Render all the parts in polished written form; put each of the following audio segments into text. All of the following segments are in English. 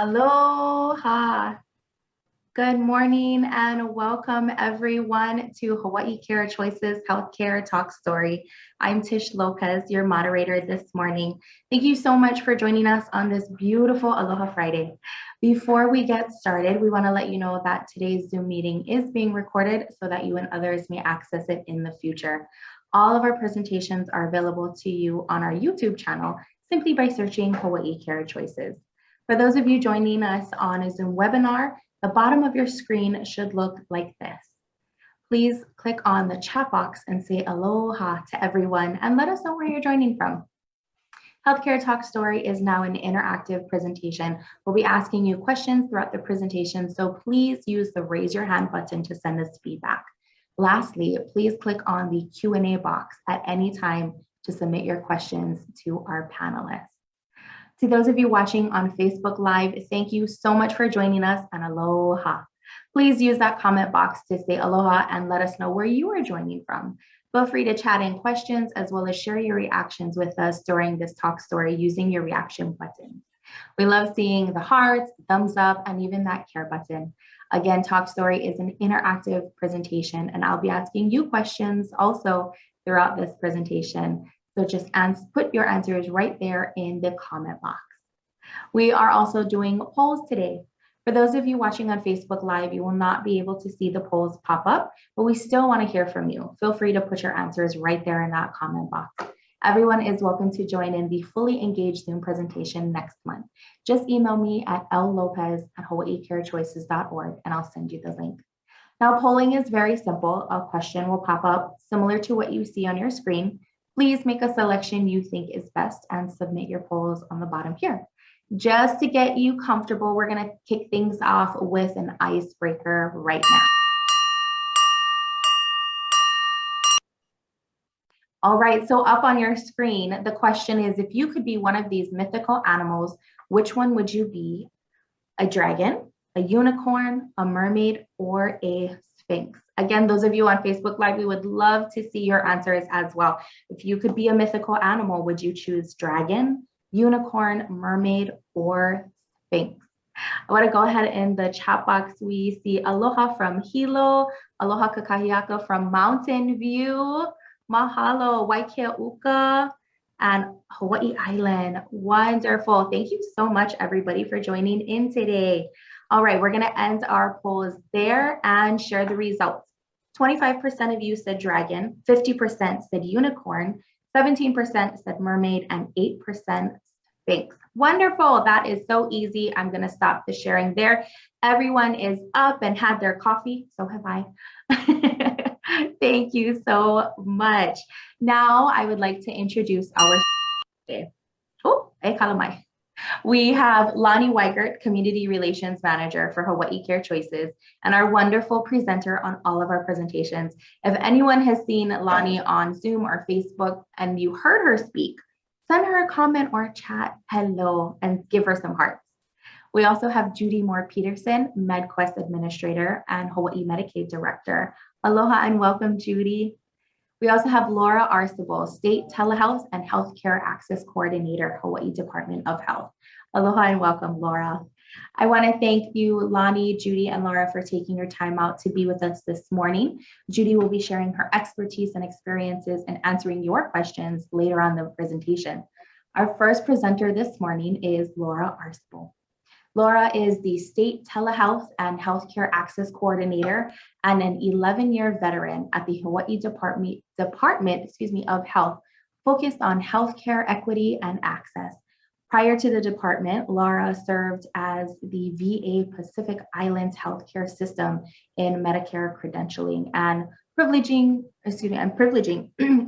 Aloha. Good morning and welcome everyone to Hawaii Care Choices Healthcare Talk Story. I'm Tish Lopez, your moderator this morning. Thank you so much for joining us on this beautiful Aloha Friday. Before we get started, we want to let you know that today's Zoom meeting is being recorded so that you and others may access it in the future. All of our presentations are available to you on our YouTube channel simply by searching Hawaii Care Choices. For those of you joining us on a Zoom webinar, the bottom of your screen should look like this. Please click on the chat box and say aloha to everyone and let us know where you're joining from. Healthcare Talk Story is now an interactive presentation. We'll be asking you questions throughout the presentation, so please use the raise your hand button to send us feedback. Lastly, please click on the Q&A box at any time to submit your questions to our panelists. To those of you watching on Facebook Live, thank you so much for joining us and aloha. Please use that comment box to say aloha and let us know where you are joining from. Feel free to chat in questions as well as share your reactions with us during this talk story using your reaction buttons. We love seeing the hearts, thumbs up, and even that care button. Again, Talk Story is an interactive presentation and I'll be asking you questions also throughout this presentation. So just put your answers right there in the comment box. We are also doing polls today. For those of you watching on Facebook Live, you will not be able to see the polls pop up, but we still want to hear from you. Feel free to put your answers right there in that comment box. Everyone is welcome to join in the fully engaged Zoom presentation next month. Just email me at lopez@hawaiicarechoices.org and I'll send you the link. Now, polling is very simple. A question will pop up similar to what you see on your screen. Please make a selection you think is best and submit your polls on the bottom here. Just to get you comfortable, we're going to kick things off with an icebreaker right now. All right, so up on your screen, the question is, if you could be one of these mythical animals, which one would you be? A dragon, a unicorn, a mermaid, or a sphinx? Again, those of you on Facebook Live, we would love to see your answers as well. If you could be a mythical animal, would you choose dragon, unicorn, mermaid, or sphinx? I want to go ahead in the chat box. We see aloha from Hilo, aloha kakahiaka from Mountain View, mahalo, Waikea and Hawaii Island. Wonderful. Thank you so much, everybody, for joining in today. All right, we're going to end our polls there and share the results. 25% of you said dragon, 50% said unicorn, 17% said mermaid, and 8% sphinx. Wonderful. That is so easy. I'm going to stop the sharing there. Everyone is up and had their coffee. So have I. Thank you so much. Now I would like to introduce our kalamai. We have Lani Weigert, Community Relations Manager for Hawaii Care Choices, and our wonderful presenter on all of our presentations. If anyone has seen Lani on Zoom or Facebook and you heard her speak, send her a comment or a chat, hello, and give her some hearts. We also have Judy Mohr Peterson, MedQuest Administrator and Hawaii Medicaid Director. Aloha and welcome, Judy. We also have Laura Arcibal, State Telehealth and Healthcare Access Coordinator, Hawaii Department of Health. Aloha and welcome, Laura. I want to thank you, Lani, Judy, and Laura for taking your time out to be with us this morning. Judy will be sharing her expertise and experiences and answering your questions later on the presentation. Our first presenter this morning is Laura Arcibal. Laura is the State Telehealth and Healthcare Access Coordinator and an 11-year veteran at the Hawaii Department of Health, focused on healthcare equity and access. Prior to the department, Laura served as the VA Pacific Islands healthcare system in Medicare credentialing and privileging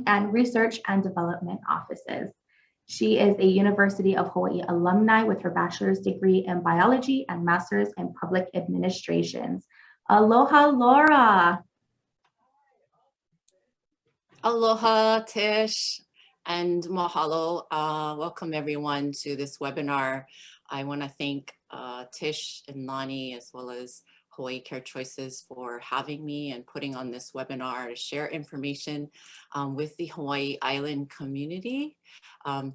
and research and development offices. She is a University of Hawaii alumni with her bachelor's degree in biology and master's in public administrations. Aloha, Laura. Aloha, Tish, and mahalo. Welcome everyone to this webinar. I want to thank Tish and Lani as well as Hawaii Care Choices for having me and putting on this webinar to share information with the Hawaii Island community.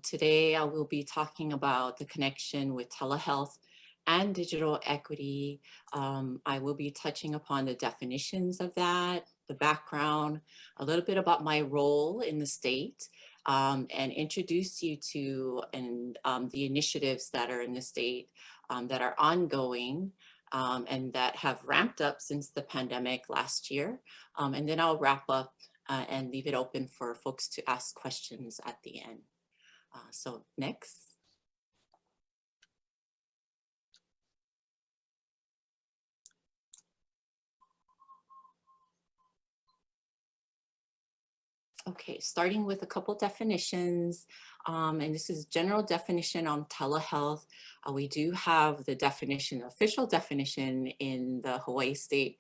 Today I will be talking about the connection with telehealth and digital equity. I will be touching upon the definitions of that, the background, a little bit about my role in the state, and introduce you to the initiatives that are in the state that are ongoing and that have ramped up since the pandemic last year. And then I'll wrap up and leave it open for folks to ask questions at the end. So next. Okay, starting with a couple definitions, and this is general definition on telehealth. We do have the definition, official definition in the Hawaii state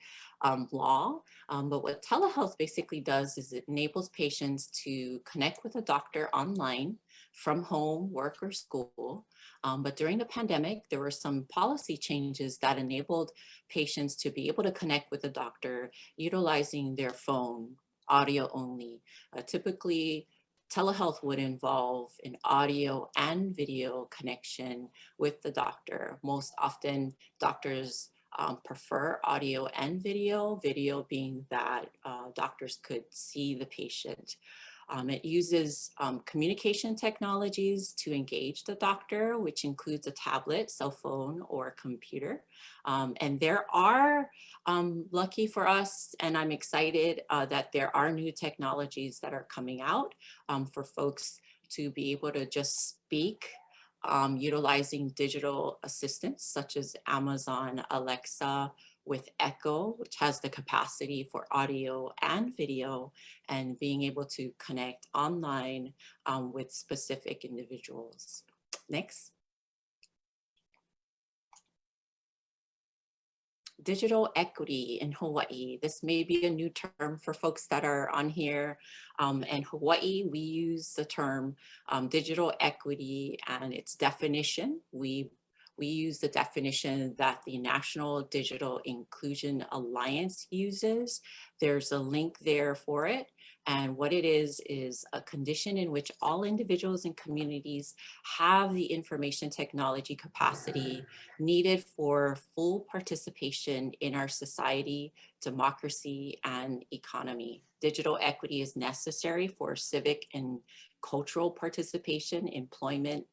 law, but what telehealth basically does is it enables patients to connect with a doctor online from home, work, or school. But during the pandemic, there were some policy changes that enabled patients to be able to connect with a doctor utilizing their phone, audio only. Typically, telehealth would involve an audio and video connection with the doctor. Most often, doctors prefer audio and video being that doctors could see the patient. It uses communication technologies to engage the doctor, which includes a tablet, cell phone, or a computer. And there are, lucky for us, and I'm excited that there are new technologies that are coming out for folks to be able to just speak utilizing digital assistants such as Amazon Alexa with Echo, which has the capacity for audio and video, and being able to connect online with specific individuals. Next. Digital equity in Hawaii. This may be a new term for folks that are on here. In Hawaii, we use the term digital equity and its definition. We use the definition that the National Digital Inclusion Alliance uses. There's a link there for it. And what it is a condition in which all individuals and communities have the information technology capacity needed for full participation in our society, democracy, and economy. Digital equity is necessary for civic and cultural participation, employment,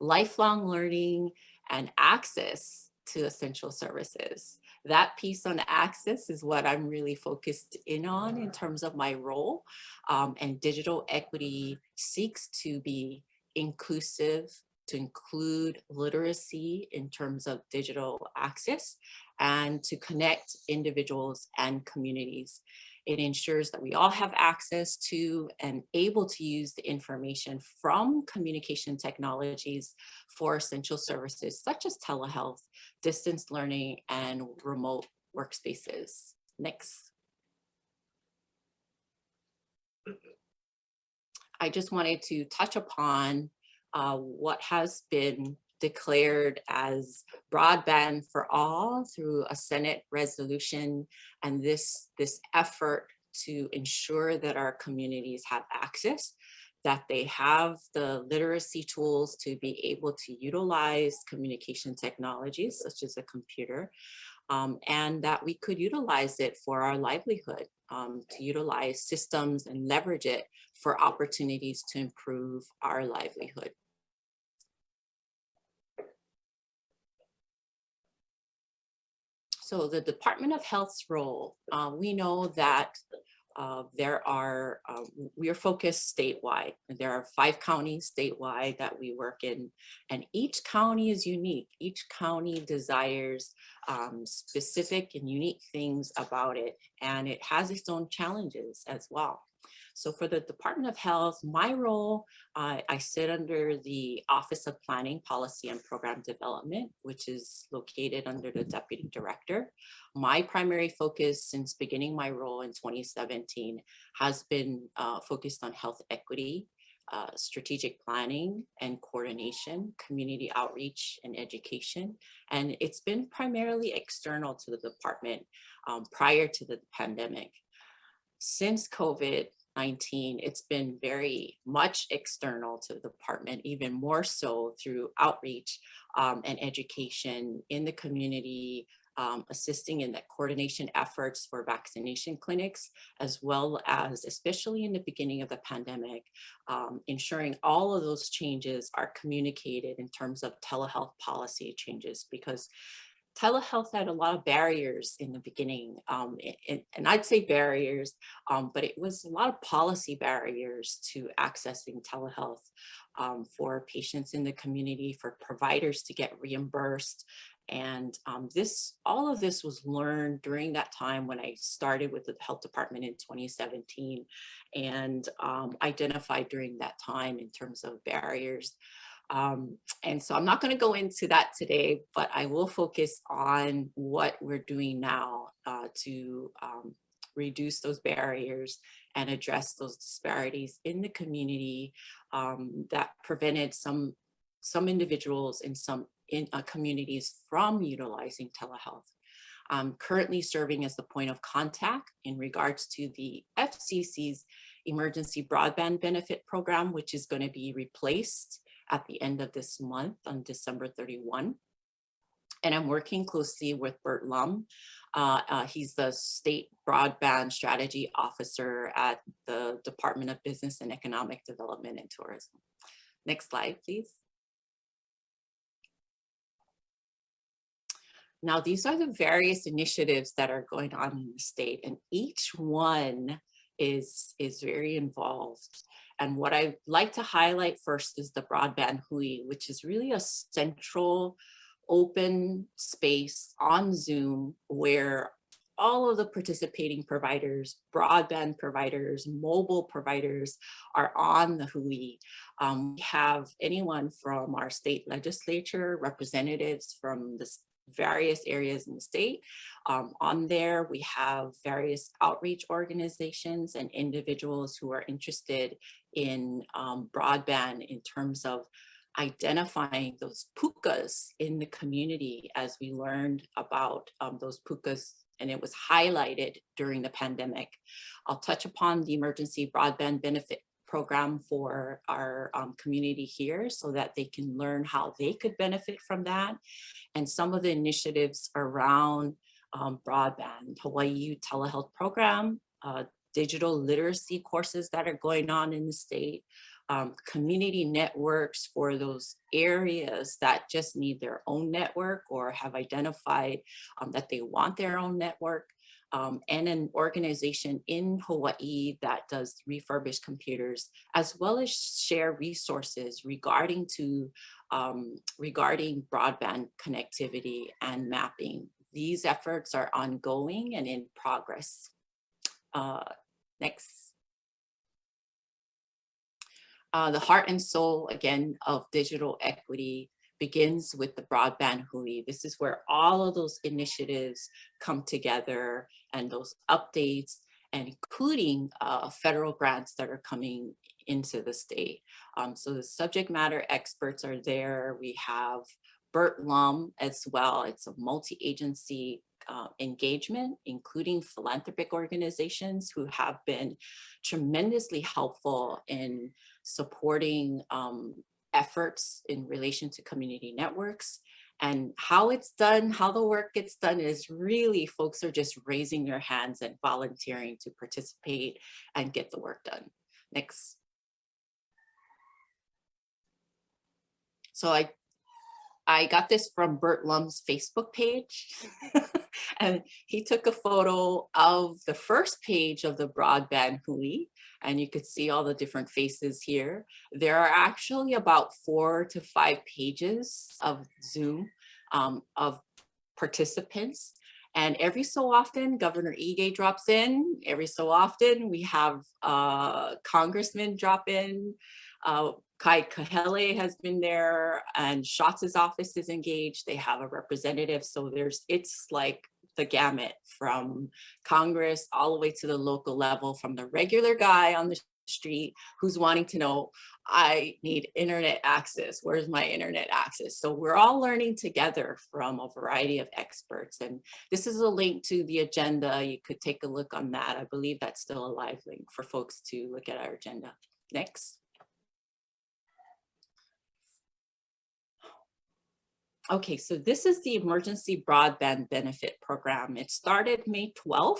lifelong learning, and access to essential services. That piece on access is what I'm really focused in on in terms of my role. And digital equity seeks to be inclusive, to include literacy in terms of digital access, and to connect individuals and communities. It ensures that we all have access to and able to use the information from communication technologies for essential services such as telehealth, distance learning, and remote workspaces. Next. I just wanted to touch upon what has been declared as broadband for all through a Senate resolution, and this effort to ensure that our communities have access, that they have the literacy tools to be able to utilize communication technologies such as a computer, and that we could utilize it for our livelihood, to utilize systems and leverage it for opportunities to improve our livelihood. So the Department of Health's role, we know that we are focused statewide. There are 5 counties statewide that we work in, and each county is unique. Each county desires specific and unique things about it, and it has its own challenges as well. So for the Department of Health, my role, I sit under the Office of Planning, Policy, and Program Development, which is located under the Deputy Director. My primary focus since beginning my role in 2017 has been focused on health equity, strategic planning and coordination, community outreach and education. And it's been primarily external to the department prior to the pandemic. Since COVID-19, it's been very much external to the department, even more so through outreach and education in the community, assisting in the coordination efforts for vaccination clinics, as well as, especially in the beginning of the pandemic, ensuring all of those changes are communicated in terms of telehealth policy changes, because telehealth had a lot of barriers in the beginning, and I'd say barriers, but it was a lot of policy barriers to accessing telehealth for patients in the community, for providers to get reimbursed. And all of this was learned during that time when I started with the health department in 2017, and identified during that time in terms of barriers. And so I'm not going to go into that today, but I will focus on what we're doing now to reduce those barriers and address those disparities in the community that prevented some individuals in some communities from utilizing telehealth. I'm currently serving as the point of contact in regards to the FCC's Emergency Broadband Benefit Program, which is going to be replaced at the end of this month on December 31. And I'm working closely with Bert Lum. He's the State Broadband Strategy Officer at the Department of Business and Economic Development and Tourism. Next slide, please. Now, these are the various initiatives that are going on in the state, and each one is very involved. And what I'd like to highlight first is the broadband Hui, which is really a central open space on Zoom where all of the participating providers, broadband providers, mobile providers are on the Hui. We have anyone from our state legislature, representatives from the various areas in the state. On there, we have various outreach organizations and individuals who are interested in broadband in terms of identifying those pukas in the community, as we learned about those pukas, and it was highlighted during the pandemic. I'll touch upon the Emergency Broadband Benefit Program for our community here so that they can learn how they could benefit from that, and some of the initiatives around broadband, Hawaii Telehealth Program, digital literacy courses that are going on in the state, community networks for those areas that just need their own network or have identified that they want their own network, and an organization in Hawaii that does refurbished computers, as well as share resources regarding broadband connectivity and mapping. These efforts are ongoing and in progress. Next. The heart and soul, again, of digital equity begins with the broadband Hui. This is where all of those initiatives come together and those updates, and including federal grants that are coming into the state. So the subject matter experts are there. We have Bert Lum as well. It's a multi-agency engagement, including philanthropic organizations who have been tremendously helpful in supporting efforts in relation to community networks. And how it's done, how the work gets done is really, folks are just raising their hands and volunteering to participate and get the work done. Next. So I got this from Bert Lum's Facebook page. And he took a photo of the first page of the broadband Hui, and you could see all the different faces here. There are actually about 4 to 5 pages of Zoom of participants. And every so often, Governor Ige drops in. Every so often, we have congressmen drop in. Kai Kahele has been there, and Schatz's office is engaged. They have a representative. So it's like the gamut from Congress all the way to the local level, from the regular guy on the street who's wanting to know, I need internet access. Where's my internet access? So we're all learning together from a variety of experts. And this is a link to the agenda. You could take a look on that. I believe that's still a live link for folks to look at our agenda. Next. Okay, so this is the Emergency Broadband Benefit Program. It started May 12th,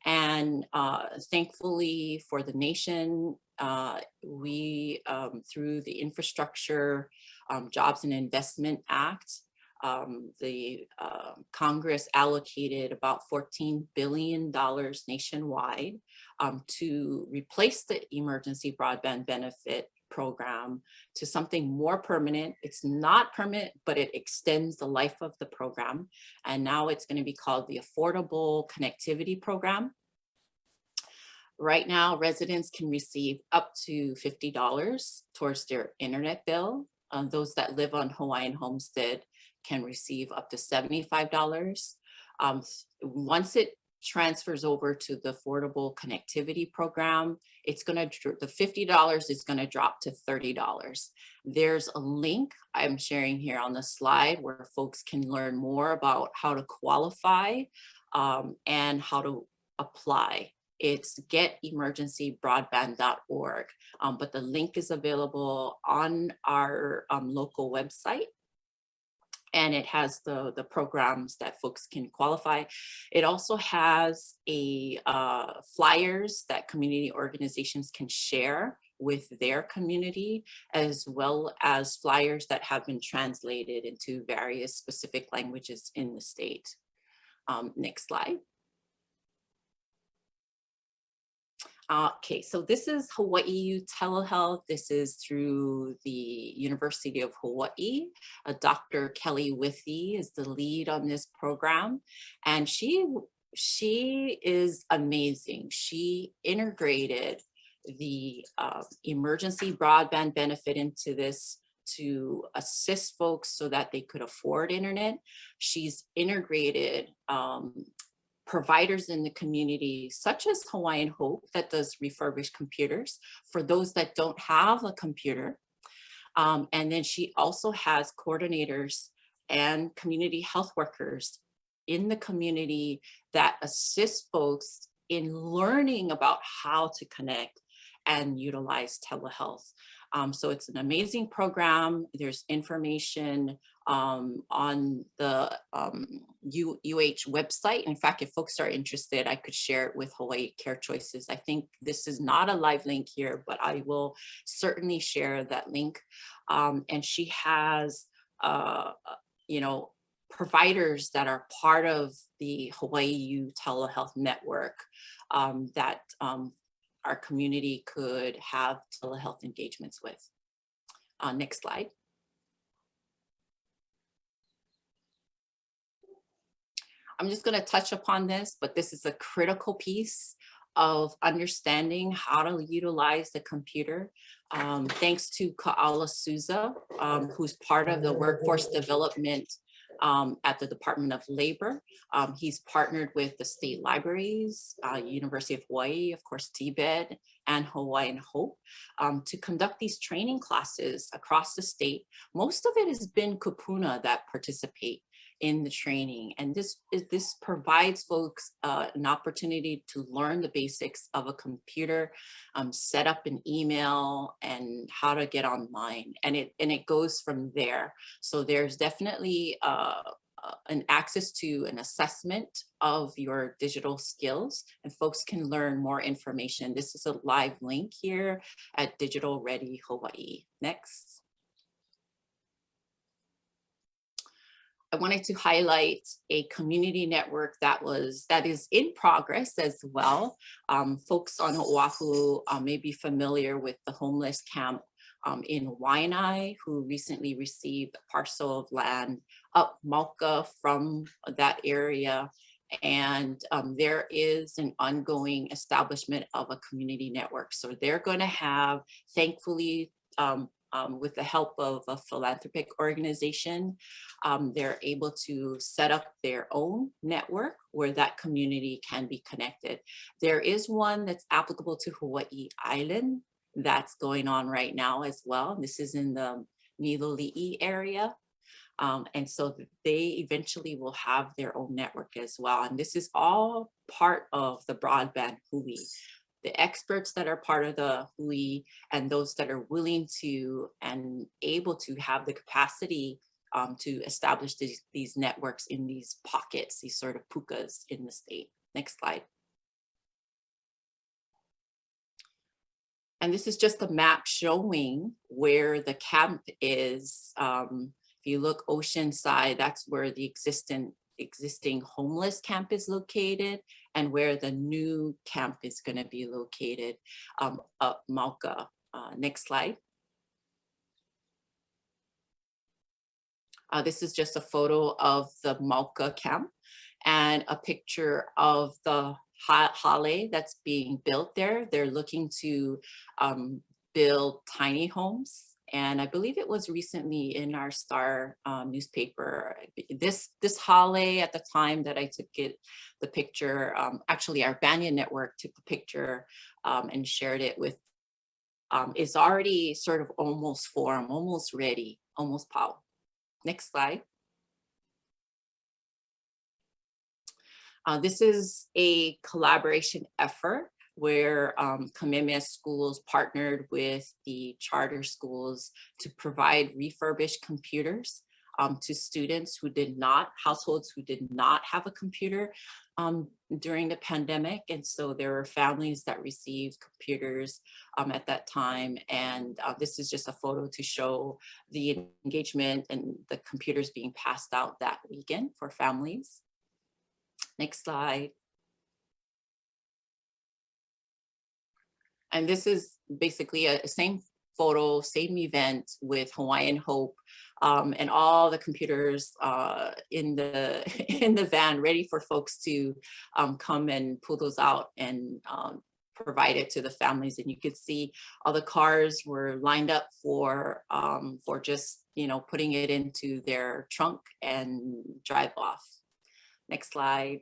and thankfully for the nation, we, through the Infrastructure Jobs and Investment Act, the Congress allocated about $14 billion nationwide to replace the Emergency Broadband Benefit Program to something more permanent. It's not permanent, but it extends the life of the program. And now it's going to be called the Affordable Connectivity Program. Right now, residents can receive up to $50 towards their internet bill. Those that live on Hawaiian Homestead can receive up to $75. Once it transfers over to the Affordable Connectivity Program, it's going to, the $50 is going to drop to $30. There's a link I'm sharing here on the slide where folks can learn more about how to qualify and how to apply. It's getemergencybroadband.org, but the link is available on our local website. And it has the programs that folks can qualify. It also has a flyers that community organizations can share with their community, as well as flyers that have been translated into various specific languages in the state. Next slide. Okay, so this is Hawaii Telehealth. This is through the University of Hawaii. Dr. Kelly Withey is the lead on this program, and she is amazing. She integrated the emergency broadband benefit into this to assist folks so that they could afford internet. She's integrated providers in the community, such as Hawaiian Hope, that does refurbished computers for those that don't have a computer. And then she also has coordinators and community health workers in the community that assist folks in learning about how to connect and utilize telehealth. So it's an amazing program. There's information on the UH website. In fact, if folks are interested, I could share it with Hawaii Care Choices. I think this is not a live link here, but I will certainly share that link. And she has, providers that are part of the Hawaii Telehealth Network that our community could have telehealth engagements with. Next slide. I'm just going to touch upon this, but this is a critical piece of understanding how to utilize the computer. Thanks to Ka'ala Souza, who's part of the workforce development at the Department of Labor. He's partnered with the state libraries, University of Hawaii, of course, TBED, and Hawaiian Hope to conduct these training classes across the state. Most of it has been kupuna that participate in the training. And this provides folks an opportunity to learn the basics of a computer, set up an email, and how to get online. And it goes from there. So there's definitely an access to an assessment of your digital skills, and folks can learn more information. This is a live link here at Digital Ready Hawaii. Next. I wanted to highlight a community network that is in progress as well. Folks on Oahu may be familiar with the homeless camp in Waianae, who recently received a parcel of land up Mauka from that area. And there is an ongoing establishment of a community network. So they're going to have, thankfully, with the help of a philanthropic organization, they're able to set up their own network where that community can be connected. There is one that's applicable to Hawaii Island that's going on right now as well. This is in the Niloli'i area. And so they eventually will have their own network as well. And this is all part of the broadband hui. The experts that are part of the hui and those that are willing to and able to have the capacity to establish these networks in these pockets, these sort of pukas in the state. Next slide. And this is just a map showing where the camp is. If you look Oceanside, that's where the existing homeless camp is located, and where the new camp is going to be located up Mauka. Next slide. This is just a photo of the Mauka camp and a picture of the hale that's being built there. They're looking to build tiny homes. And I believe it was recently in our Star newspaper. This hale at the time that I took the picture, actually our Banyan network took the picture and shared it with, is already sort of almost formed, almost ready, almost pow. Next slide. This is a collaboration effort where Kamehameha schools partnered with the charter schools to provide refurbished computers to students who households who did not have a computer during the pandemic. And so there were families that received computers at that time. And this is just a photo to show the engagement and the computers being passed out that weekend for families. Next slide. And this is basically a same photo, same event with Hawaiian Hope and all the computers in the van ready for folks to come and pull those out and provide it to the families. And you could see all the cars were lined up for just, putting it into their trunk and drive off. Next slide.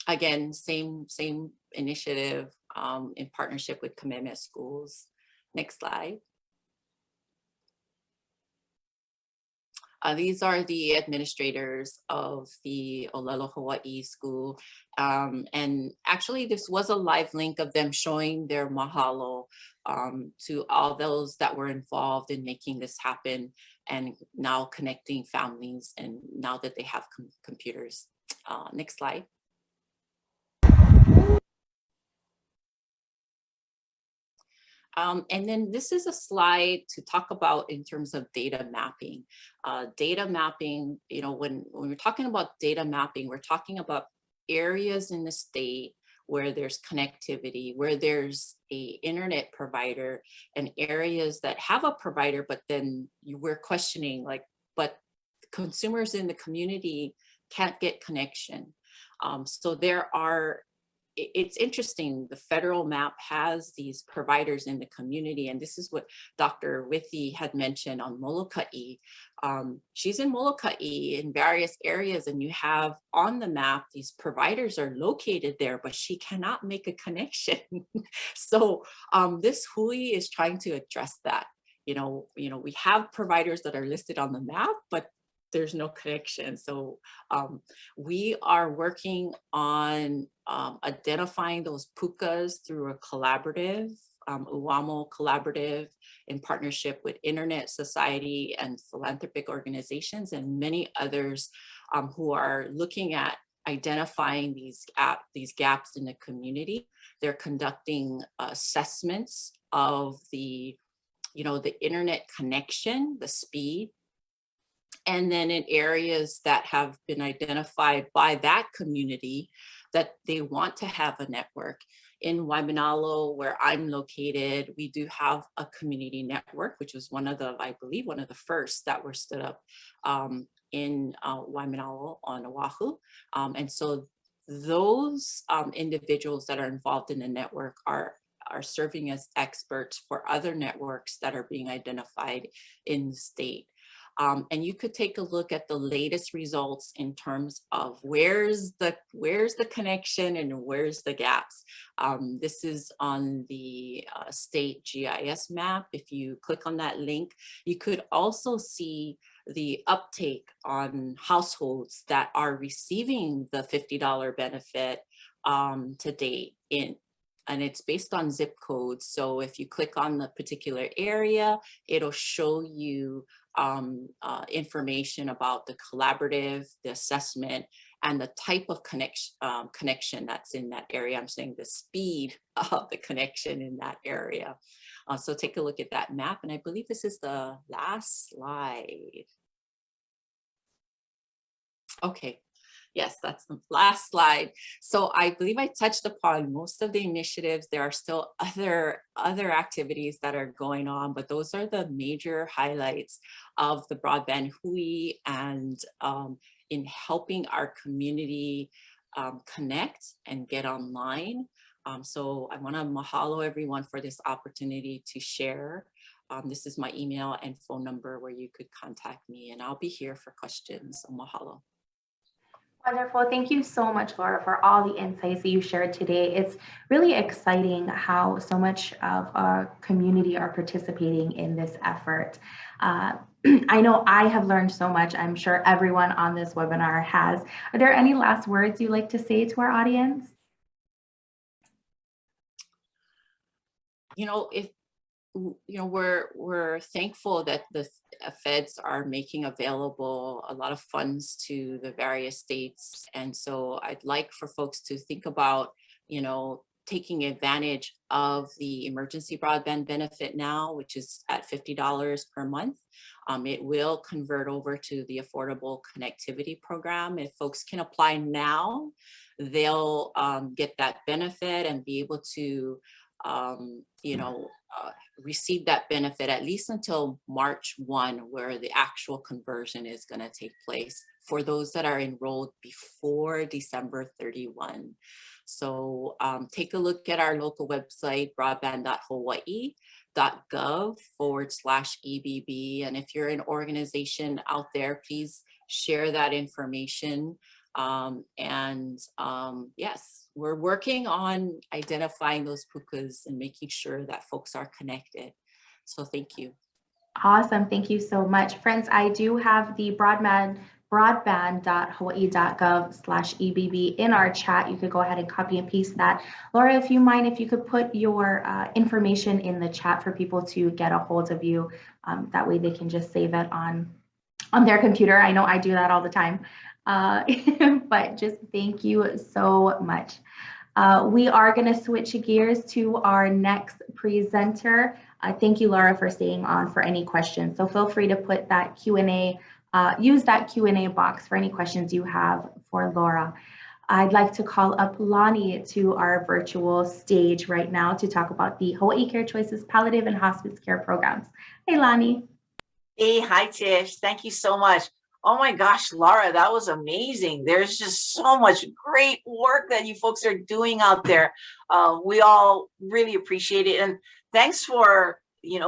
Again, same initiative in partnership with Kamehameha schools. Next slide. These are the administrators of the Olelo Hawaii school. And actually this was a live link of them showing their mahalo to all those that were involved in making this happen and now connecting families and now that they have computers. Next slide. And then this is a slide to talk about in terms of data mapping. Data mapping, when we're talking about data mapping, we're talking about areas in the state where there's connectivity, where there's an internet provider, and areas that have a provider, but then we're questioning but consumers in the community can't get connection. So it's interesting, the federal map has these providers in the community, and this is what Dr. Withy had mentioned on Molokai. She's in Molokai in various areas, and you have on the map, these providers are located there, but she cannot make a connection. So this Hui is trying to address that. We have providers that are listed on the map, but there's no connection. So we are working on identifying those pukas through a collaborative, Uwamo collaborative, in partnership with Internet Society and philanthropic organizations and many others who are looking at identifying these gaps in the community. They're conducting assessments of the internet connection, the speed, and then in areas that have been identified by that community that they want to have a network. In Waimanalo, where I'm located, we do have a community network, which was I believe one of the first that were stood up in Waimanalo on Oahu. And so those individuals that are involved in the network are serving as experts for other networks that are being identified in the state. And you could take a look at the latest results in terms of where's the connection and where's the gaps. This is on the state GIS map. If you click on that link, you could also see the uptake on households that are receiving the $50 benefit to date and it's based on zip codes. So if you click on the particular area, it'll show you information about the collaborative, the assessment, and the type of connection that's in that area. I'm saying the speed of the connection in that area. So take a look at that map, and I believe this is the last slide. Okay. Yes, that's the last slide. So I believe I touched upon most of the initiatives. There are still other activities that are going on, but those are the major highlights of the Broadband Hui, and in helping our community connect and get online. So I want to mahalo everyone for this opportunity to share. This is my email and phone number where you could contact me, and I'll be here for questions. So mahalo. Wonderful. Thank you so much, Laura, for all the insights that you shared today. It's really exciting how so much of our community are participating in this effort. I know I have learned so much. I'm sure everyone on this webinar has. Are there any last words you'd like to say to our audience? We're thankful that the feds are making available a lot of funds to the various states. And so I'd like for folks to think about, taking advantage of the emergency broadband benefit now, which is at $50 per month. It will convert over to the Affordable Connectivity Program. If folks can apply now, they'll get that benefit and be able to receive that benefit at least until March 1, where the actual conversion is going to take place for those that are enrolled before December 31. So take a look at our local website, broadband.hawaii.gov/EBB. And if you're an organization out there, please share that information. Yes, we're working on identifying those pukas and making sure that folks are connected. So thank you. Awesome. Thank you so much. Friends, I do have the broadband.hawaii.gov/EBB in our chat. You could go ahead and copy and paste that. Laura, if you could put your information in the chat for people to get a hold of you. That way they can just save it on their computer. I know I do that all the time. But just thank you so much. We are going to switch gears to our next presenter. Thank you, Laura, for staying on for any questions. So feel free to put that Q&A, use that Q&A box for any questions you have for Laura. I'd like to call up Lani to our virtual stage right now to talk about the Hawaii Care Choices palliative and hospice care programs. Hey, Lani. Hey, hi, Tish. Thank you so much. Oh my gosh, Laura, that was amazing. There's just so much great work that you folks are doing out there. We all really appreciate it. And thanks for,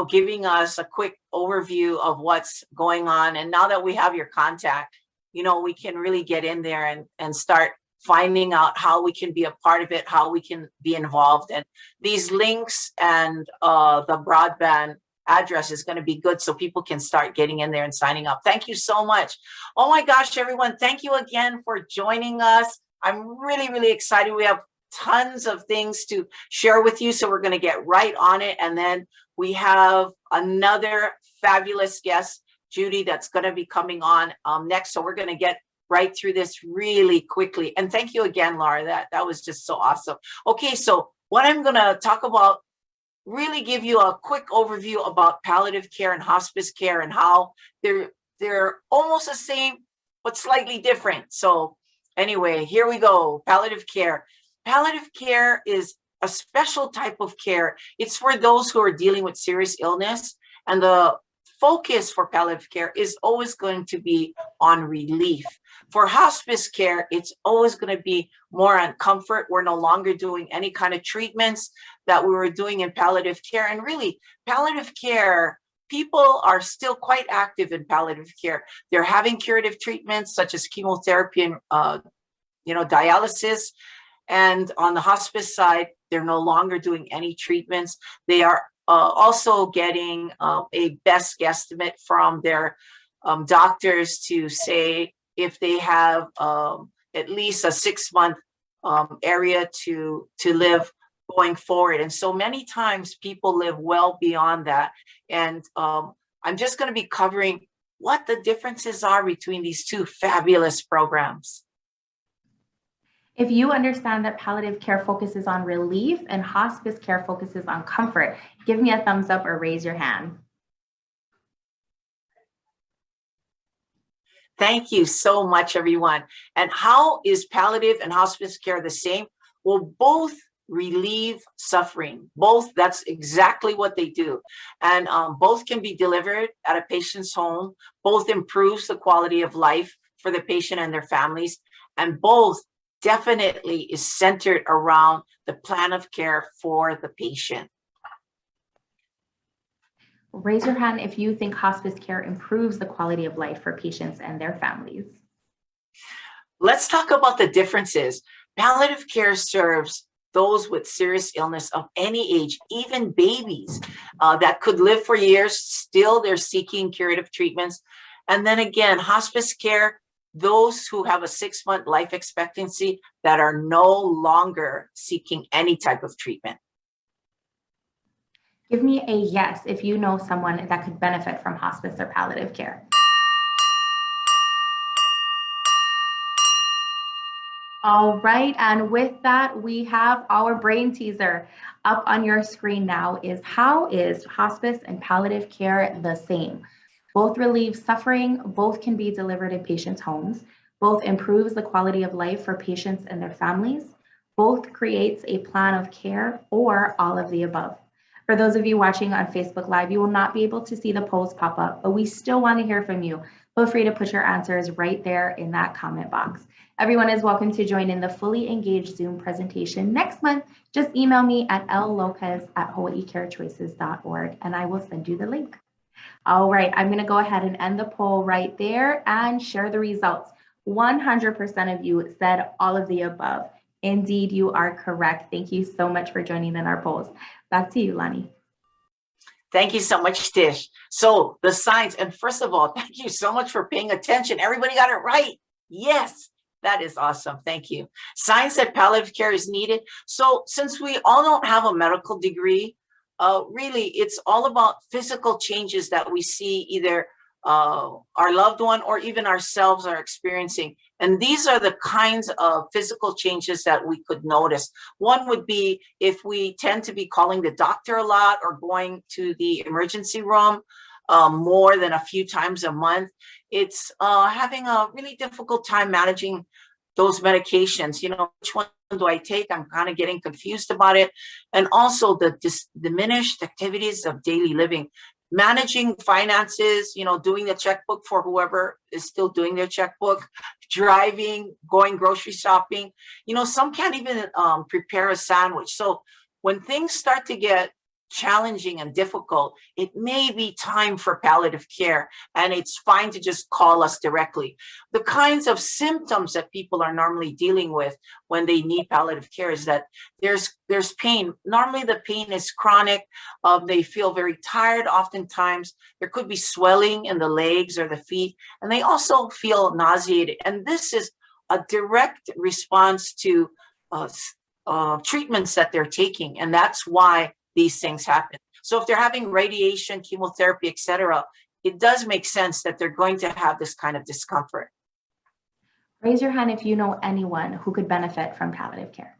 giving us a quick overview of what's going on. And now that we have your contact, we can really get in there and start finding out how we can be a part of it, how we can be involved. And these links and the broadband address is going to be good so people can start getting in there and signing up. Thank you so much. Oh my gosh, everyone. Thank you again for joining us. I'm really, really excited. We have tons of things to share with you. So we're going to get right on it. And then we have another fabulous guest, Judy, that's going to be coming on next. So we're going to get right through this really quickly. And thank you again, Laura. That was just so awesome. Okay, so what I'm going to talk about, really give you a quick overview about palliative care and hospice care and how they're almost the same, but slightly different. So anyway, here we go. Palliative care. Palliative care is a special type of care. It's for those who are dealing with serious illness. And the focus for palliative care is always going to be on relief. For hospice care, it's always going to be more on comfort. We're no longer doing any kind of treatments that we were doing in palliative care. And really, palliative care, people are still quite active in palliative care. They're having curative treatments such as chemotherapy and dialysis. And on the hospice side, they're no longer doing any treatments. They are also getting a best guesstimate from their doctors to say if they have at least a 6-month area to live going forward. And so many times people live well beyond that. And I'm just going to be covering what the differences are between these two fabulous programs. If you understand that palliative care focuses on relief and hospice care focuses on comfort, give me a thumbs up or raise your hand. Thank you so much, everyone. And how is palliative and hospice care the same? Well, both relieve suffering. Both, that's exactly what they do. And both can be delivered at a patient's home. Both improves the quality of life for the patient and their families. And both definitely is centered around the plan of care for the patient. Raise your hand if you think hospice care improves the quality of life for patients and their families. Let's talk about the differences. Palliative care serves those with serious illness of any age, even babies that could live for years. Still, they're seeking curative treatments. And then again, hospice care, those who have a 6-month life expectancy that are no longer seeking any type of treatment. Give me a yes if you know someone that could benefit from hospice or palliative care. All right, and with that, we have our brain teaser up on your screen now. How is hospice and palliative care the same? Both relieve suffering, both can be delivered in patients' homes, both improves the quality of life for patients and their families, both creates a plan of care, or all of the above. For those of you watching on Facebook Live, you will not be able to see the polls pop up, but we still want to hear from you. Feel free to put your answers right there in that comment box. Everyone is welcome to join in the fully engaged Zoom presentation next month. Just email me at llopez@hawaiicarechoices.org and I will send you the link. All right, I'm going to go ahead and end the poll right there and share the results. 100% of you said all of the above. Indeed, you are correct. Thank you so much for joining in our polls. Back to you, Lani. Thank you so much, Tish. So the signs, and first of all, thank you so much for paying attention. Everybody got it right. Yes, that is awesome. Thank you. Signs that palliative care is needed. So since we all don't have a medical degree, really, it's all about physical changes that we see either our loved one or even ourselves are experiencing. And these are the kinds of physical changes that we could notice. One would be if we tend to be calling the doctor a lot or going to the emergency room more than a few times a month. It's having a really difficult time managing those medications. You know, which one do I take? I'm kind of getting confused about it. And also the diminished activities of daily living. Managing finances, you know, doing the checkbook for whoever is still doing their checkbook, driving, going grocery shopping. You know, some can't even prepare a sandwich. So when things start to get challenging and difficult, it may be time for palliative care, and it's fine to just call us directly. The kinds of symptoms that people are normally dealing with when they need palliative care is that there's pain. Normally the pain is chronic. They feel very tired oftentimes. There could be swelling in the legs or the feet, and they also feel nauseated. And this is a direct response to treatments that they're taking, and that's why these things happen. So if they're having radiation, chemotherapy, etc., it does make sense that they're going to have this kind of discomfort. Raise your hand if you know anyone who could benefit from palliative care.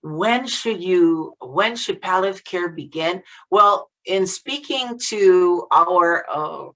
When should palliative care begin? Well, in speaking to our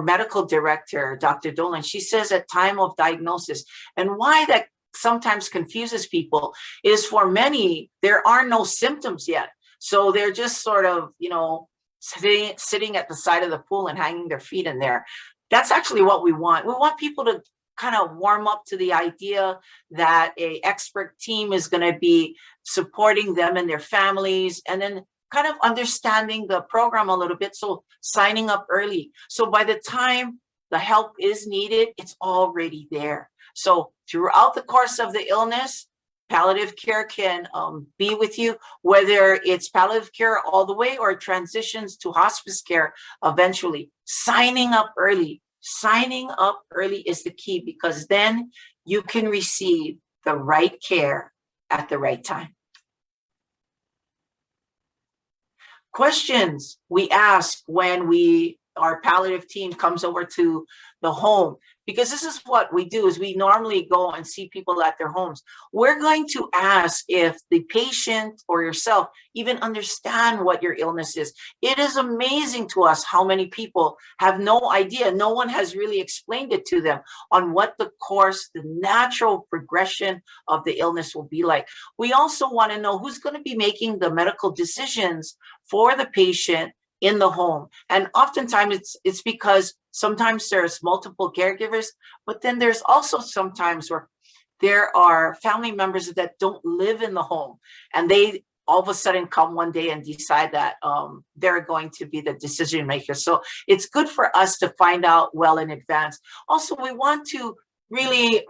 medical director, Dr. Dolan, she says at time of diagnosis. And why that sometimes confuses people is for many, there are no symptoms yet. So they're just sort of, you know, sitting at the side of the pool and hanging their feet in there. That's actually what we want. We want people to kind of warm up to the idea that an expert team is going to be supporting them and their families, and then kind of understanding the program a little bit. So signing up early. So by the time the help is needed, it's already there. So throughout the course of the illness, palliative care can be with you, whether it's palliative care all the way or transitions to hospice care eventually. Signing up early is the key, because then you can receive the right care at the right time. questions we ask when our palliative team comes over to the home, because this is what we do is we normally go and see people at their homes. We're going to ask if the patient or yourself even understand what your illness is. It is amazing to us how many people have no idea. No one has really explained it to them on what the course, the natural progression of the illness will be like. We also want to know who's going to be making the medical decisions for the patient in the home. And oftentimes it's because sometimes there's multiple caregivers, but then there's also sometimes where there are family members that don't live in the home, and they all of a sudden come one day and decide that they're going to be the decision maker. So it's good for us to find out well in advance. Also, we want to really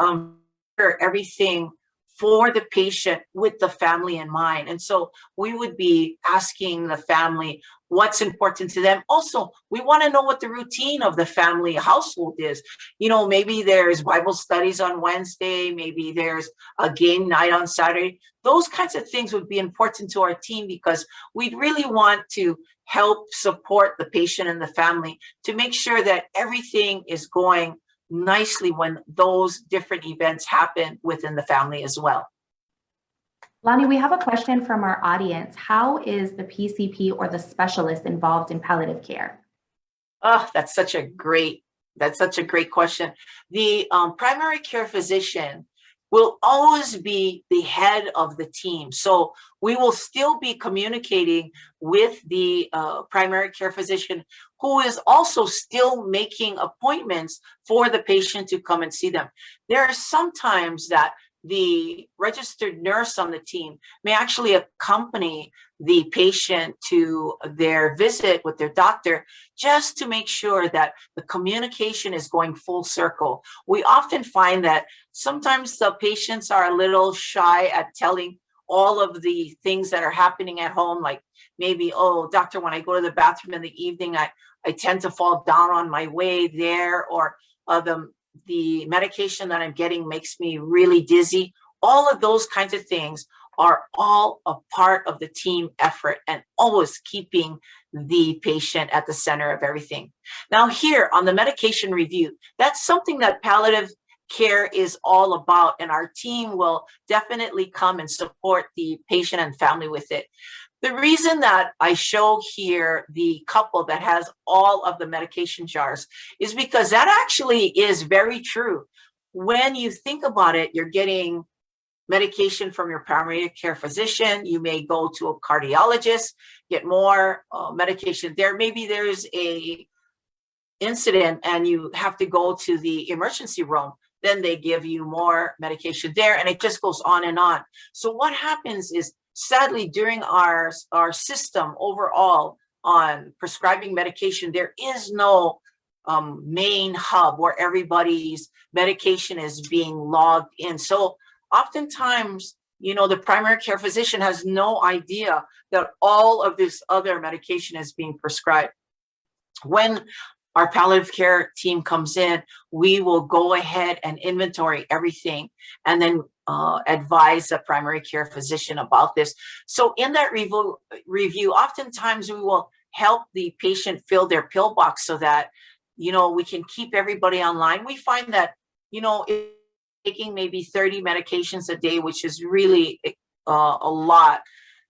everything for the patient with the family in mind. And so we would be asking the family what's important to them. Also, we want to know what the routine of the family household is. You know, maybe there's Bible studies on Wednesday, maybe there's a game night on Saturday. Those kinds of things would be important to our team, because we'd really want to help support the patient and the family to make sure that everything is going nicely when those different events happen within the family as well. Lani, we have a question from our audience. How is the PCP or the specialist involved in palliative care? Oh, that's such a great question. The primary care physician will always be the head of the team. So we will still be communicating with the primary care physician, who is also still making appointments for the patient to come and see them. There are some times that the registered nurse on the team may actually accompany the patient to their visit with their doctor, just to make sure that the communication is going full circle. We often find that sometimes the patients are a little shy at telling all of the things that are happening at home, like maybe, oh, doctor, when I go to the bathroom in the evening, I tend to fall down on my way there, or the medication that I'm getting makes me really dizzy. All of those kinds of things are all a part of the team effort, and always keeping the patient at the center of everything. Now, here on the medication review, that's something that palliative care is all about, and our team will definitely come and support the patient and family with it. The reason that I show here the couple that has all of the medication jars is because that actually is very true. When you think about it, you're getting medication from your primary care physician. You may go to a cardiologist, get more medication there. Maybe there's a incident and you have to go to the emergency room. Then they give you more medication there, and it just goes on and on. So what happens is, sadly, during our system overall on prescribing medication, there is no main hub where everybody's medication is being logged in. So oftentimes, you know, the primary care physician has no idea that all of this other medication is being prescribed. When our palliative care team comes in, we will go ahead and inventory everything, and then advise the primary care physician about this. So in that review, oftentimes we will help the patient fill their pill box so that, you know, we can keep everybody online. We find that, you know, taking maybe 30 medications a day, which is really a lot.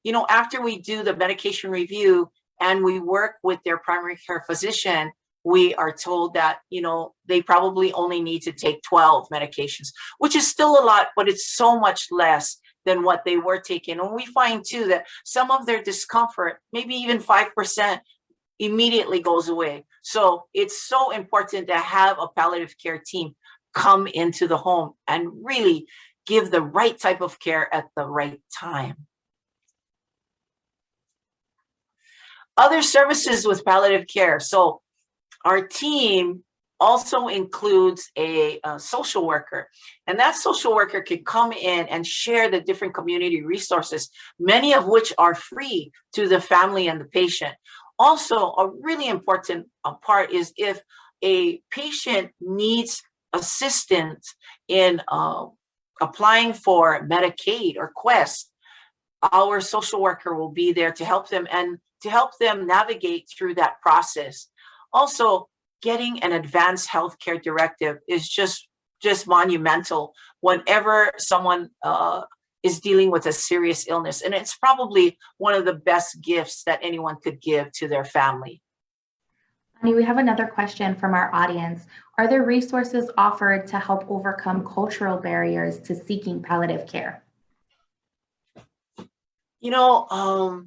You know, after we do the medication review and we work with their primary care physician, we are told that, you know, they probably only need to take 12 medications, which is still a lot, but it's so much less than what they were taking. And we find too that some of their discomfort, maybe even 5%, immediately goes away. So it's so important to have a palliative care team come into the home and really give the right type of care at the right time. Other services with palliative care. So our team also includes a social worker, and that social worker can come in and share the different community resources, many of which are free to the family and the patient. Also, a really important part is if a patient needs assistance in applying for Medicaid or Quest, our social worker will be there to help them and to help them navigate through that process. Also, getting an advanced healthcare directive is just monumental whenever someone is dealing with a serious illness. And it's probably one of the best gifts that anyone could give to their family. Lani, we have another question from our audience. Are there resources offered to help overcome cultural barriers to seeking palliative care? You know,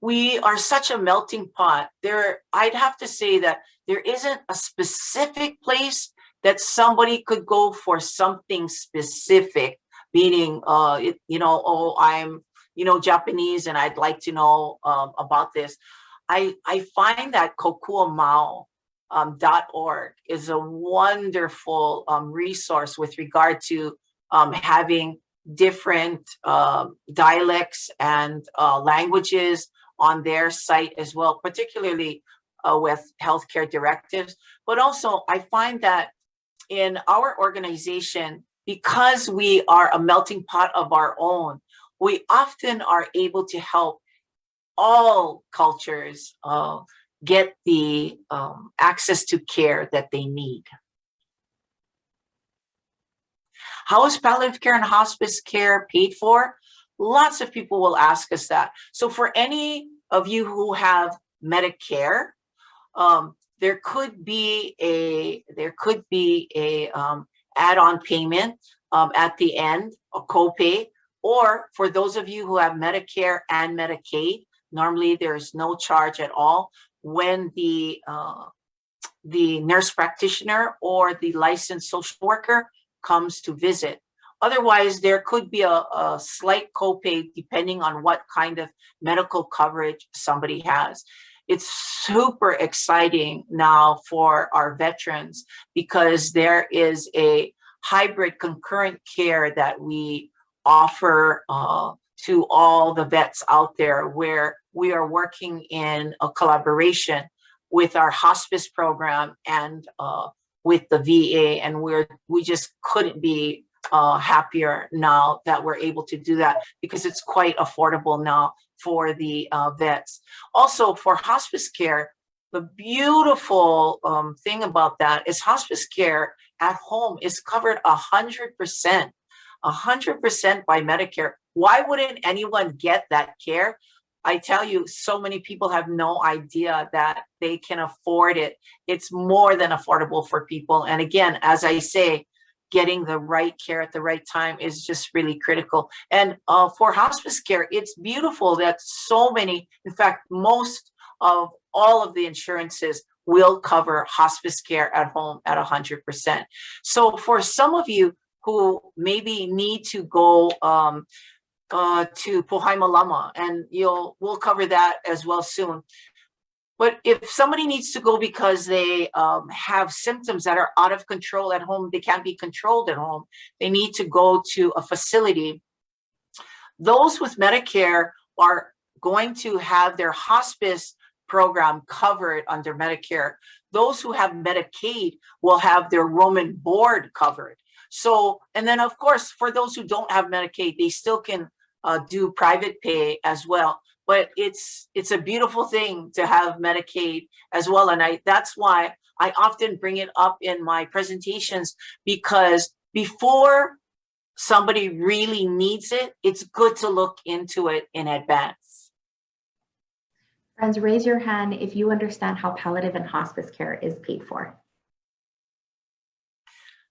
we are such a melting pot. I'd have to say that there isn't a specific place that somebody could go for something specific, meaning, I'm, Japanese and I'd like to know about this. I find that kokuamau.org is a wonderful resource with regard to having different dialects and languages on their site as well, particularly with healthcare directives. But also, I find that in our organization, because we are a melting pot of our own, we often are able to help all cultures get the access to care that they need. How is palliative care and hospice care paid for? Lots of people will ask us that. So for any of you who have Medicare, there could be a add-on payment at the end, a copay, or for those of you who have Medicare and Medicaid, normally there's no charge at all when the nurse practitioner or the licensed social worker comes to visit. Otherwise, there could be a slight copay depending on what kind of medical coverage somebody has. It's super exciting now for our veterans because there is a hybrid concurrent care that we offer to all the vets out there, where we are working in a collaboration with our hospice program and with the VA, and we just couldn't be happier now that we're able to do that because it's quite affordable now for the vets. Also, for hospice care, the beautiful thing about that is hospice care at home is covered 100% by Medicare. Why wouldn't anyone get that care? I tell you, so many people have no idea that they can afford it. It's more than affordable for people. And again, as I say, getting the right care at the right time is just really critical. And for hospice care, it's beautiful that so many, in fact, most of all of the insurances will cover hospice care at home at 100%. So for some of you who maybe need to go to Pohaimalama, and we'll cover that as well soon. But if somebody needs to go because they have symptoms that are out of control at home, they can't be controlled at home, they need to go to a facility. Those with Medicare are going to have their hospice program covered under Medicare. Those who have Medicaid will have their room and board covered. So, and then of course, for those who don't have Medicaid, they still can do private pay as well. But it's a beautiful thing to have Medicaid as well. And that's why I often bring it up in my presentations, because before somebody really needs it, it's good to look into it in advance. Friends, raise your hand if you understand how palliative and hospice care is paid for.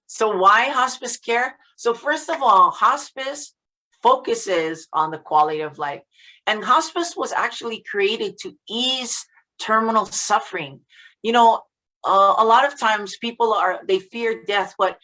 So why hospice care? So first of all, hospice focuses on the quality of life. And hospice was actually created to ease terminal suffering. A lot of times people they fear death, but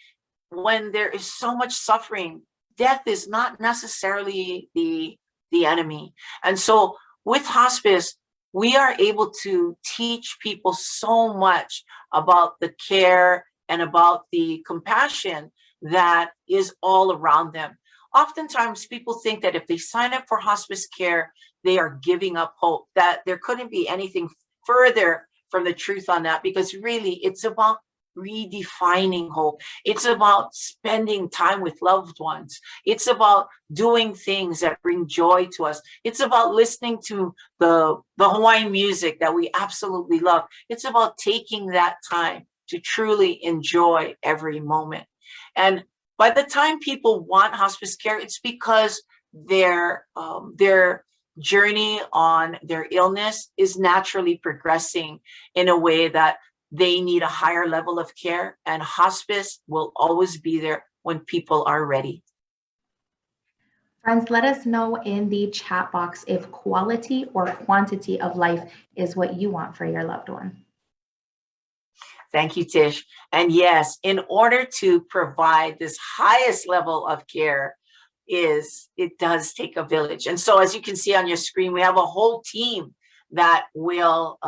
when there is so much suffering, death is not necessarily the enemy. And so with hospice, we are able to teach people so much about the care and about the compassion that is all around them. Oftentimes people think that if they sign up for hospice care, they are giving up hope, that there couldn't be anything further from the truth on that, because really it's about redefining hope. It's about spending time with loved ones. It's about doing things that bring joy to us. It's about listening to the Hawaiian music that we absolutely love. It's about taking that time to truly enjoy every moment. And by the time people want hospice care, it's because their journey on their illness is naturally progressing in a way that they need a higher level of care, and hospice will always be there when people are ready. Friends, let us know in the chat box if quality or quantity of life is what you want for your loved one. Thank you, Tish. And yes, in order to provide this highest level of care, it does take a village. And so as you can see on your screen, we have a whole team that will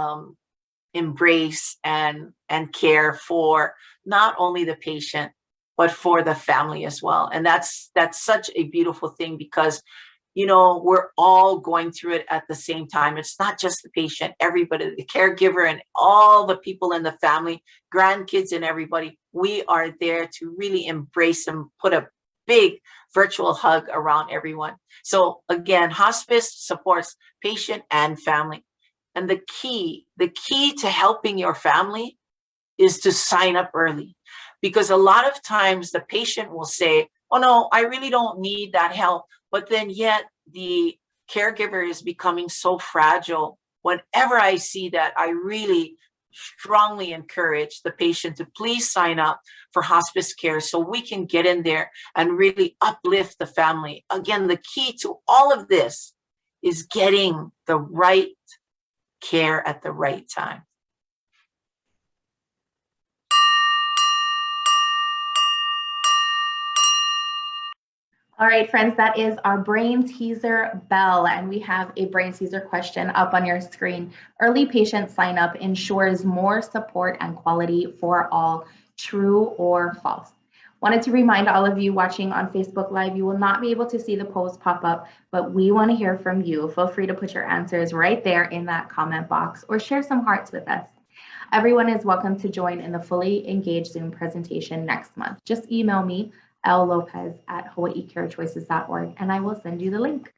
embrace and care for not only the patient, but for the family as well. And that's such a beautiful thing, because we're all going through it at the same time. It's not just the patient, everybody, the caregiver, and all the people in the family, grandkids and everybody. We are there to really embrace and put a big virtual hug around everyone. So again, hospice supports patient and family. And the key to helping your family is to sign up early. Because a lot of times the patient will say, oh no, I really don't need that help. But then yet the caregiver is becoming so fragile. Whenever I see that, I really strongly encourage the patient to please sign up for hospice care so we can get in there and really uplift the family. Again, the key to all of this is getting the right care at the right time. All right, friends, that is our brain teaser bell, and we have a brain teaser question up on your screen. Early patient sign up ensures more support and quality for all. True or false? Wanted to remind all of you watching on Facebook Live, you will not be able to see the post pop up, but we want to hear from you. Feel free to put your answers right there in that comment box or share some hearts with us. Everyone is welcome to join in the fully engaged Zoom presentation next month. Just email me, lopez@hawaiicarechoices.org, and I will send you the link.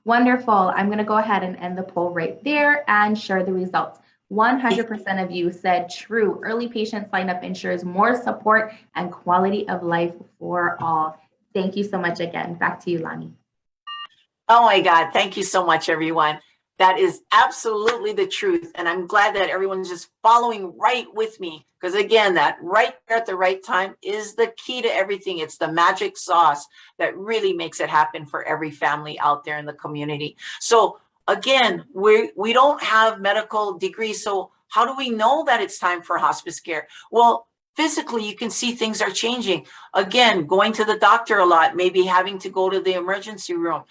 Wonderful. I'm going to go ahead and end the poll right there and share the results. 100% of you said true. Early patient sign up ensures more support and quality of life for all. Thank you so much again. Back to you, Lani. Oh my God. Thank you so much, everyone. That is absolutely the truth. And I'm glad that everyone's just following right with me. Because again, that right there at the right time is the key to everything. It's the magic sauce that really makes it happen for every family out there in the community. So again, we don't have medical degrees. So how do we know that it's time for hospice care? Well, physically, you can see things are changing. Again, going to the doctor a lot, maybe having to go to the emergency room.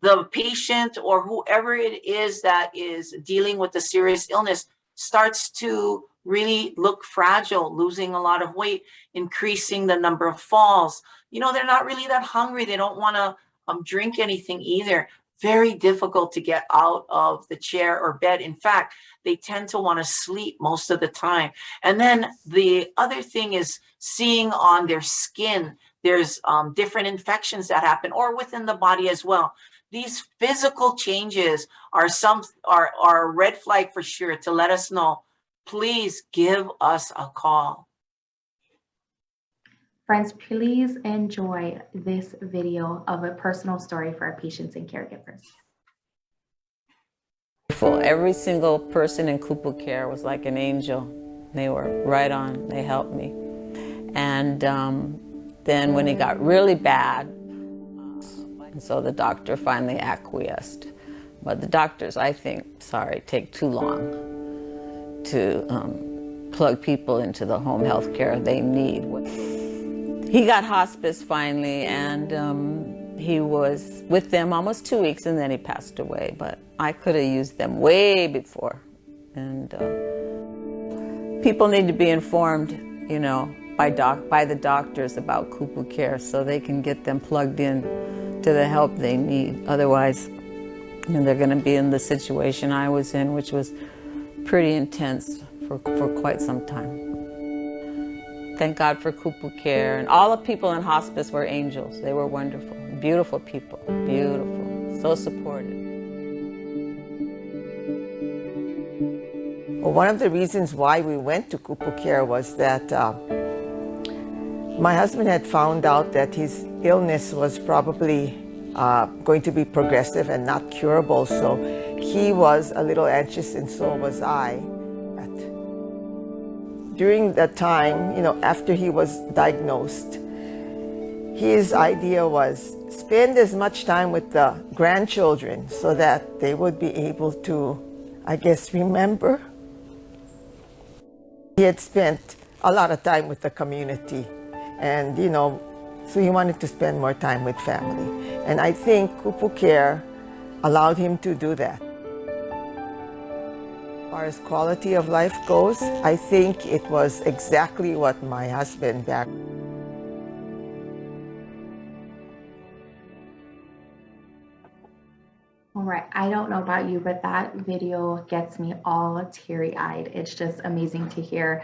The patient or whoever it is that is dealing with a serious illness starts to really look fragile, losing a lot of weight, increasing the number of falls. They're not really that hungry. They don't want to drink anything either. Very difficult to get out of the chair or bed. In fact, they tend to want to sleep most of the time. And then the other thing is seeing on their skin, there's different infections that happen, or within the body as well. These physical changes are a red flag for sure to let us know, please give us a call. Friends, please enjoy this video of a personal story for our patients and caregivers. Every single person in Kupu Care was like an angel. They were right on. They helped me. And then when it got really bad, and so the doctor finally acquiesced. But the doctors, I think, take too long to plug people into the home health care they need. He got hospice finally, and he was with them almost 2 weeks, and then he passed away. But I could have used them way before. And people need to be informed, by the doctors about Kupu Care so they can get them plugged in to the help they need. Otherwise, they're going to be in the situation I was in, which was pretty intense for quite some time. Thank God for Kupu Care. And all the people in hospice were angels. They were wonderful, beautiful people, beautiful, so supportive. Well, one of the reasons why we went to Kupu Care was that my husband had found out that his illness was probably going to be progressive and not curable. So he was a little anxious, and so was I. During that time, after he was diagnosed, his idea was spend as much time with the grandchildren so that they would be able to, I guess, remember. He had spent a lot of time with the community, and so he wanted to spend more time with family. And I think Kupu Care allowed him to do that. As far as quality of life goes, I think it was exactly what my husband back. All right, I don't know about you, but that video gets me all teary-eyed. It's just amazing to hear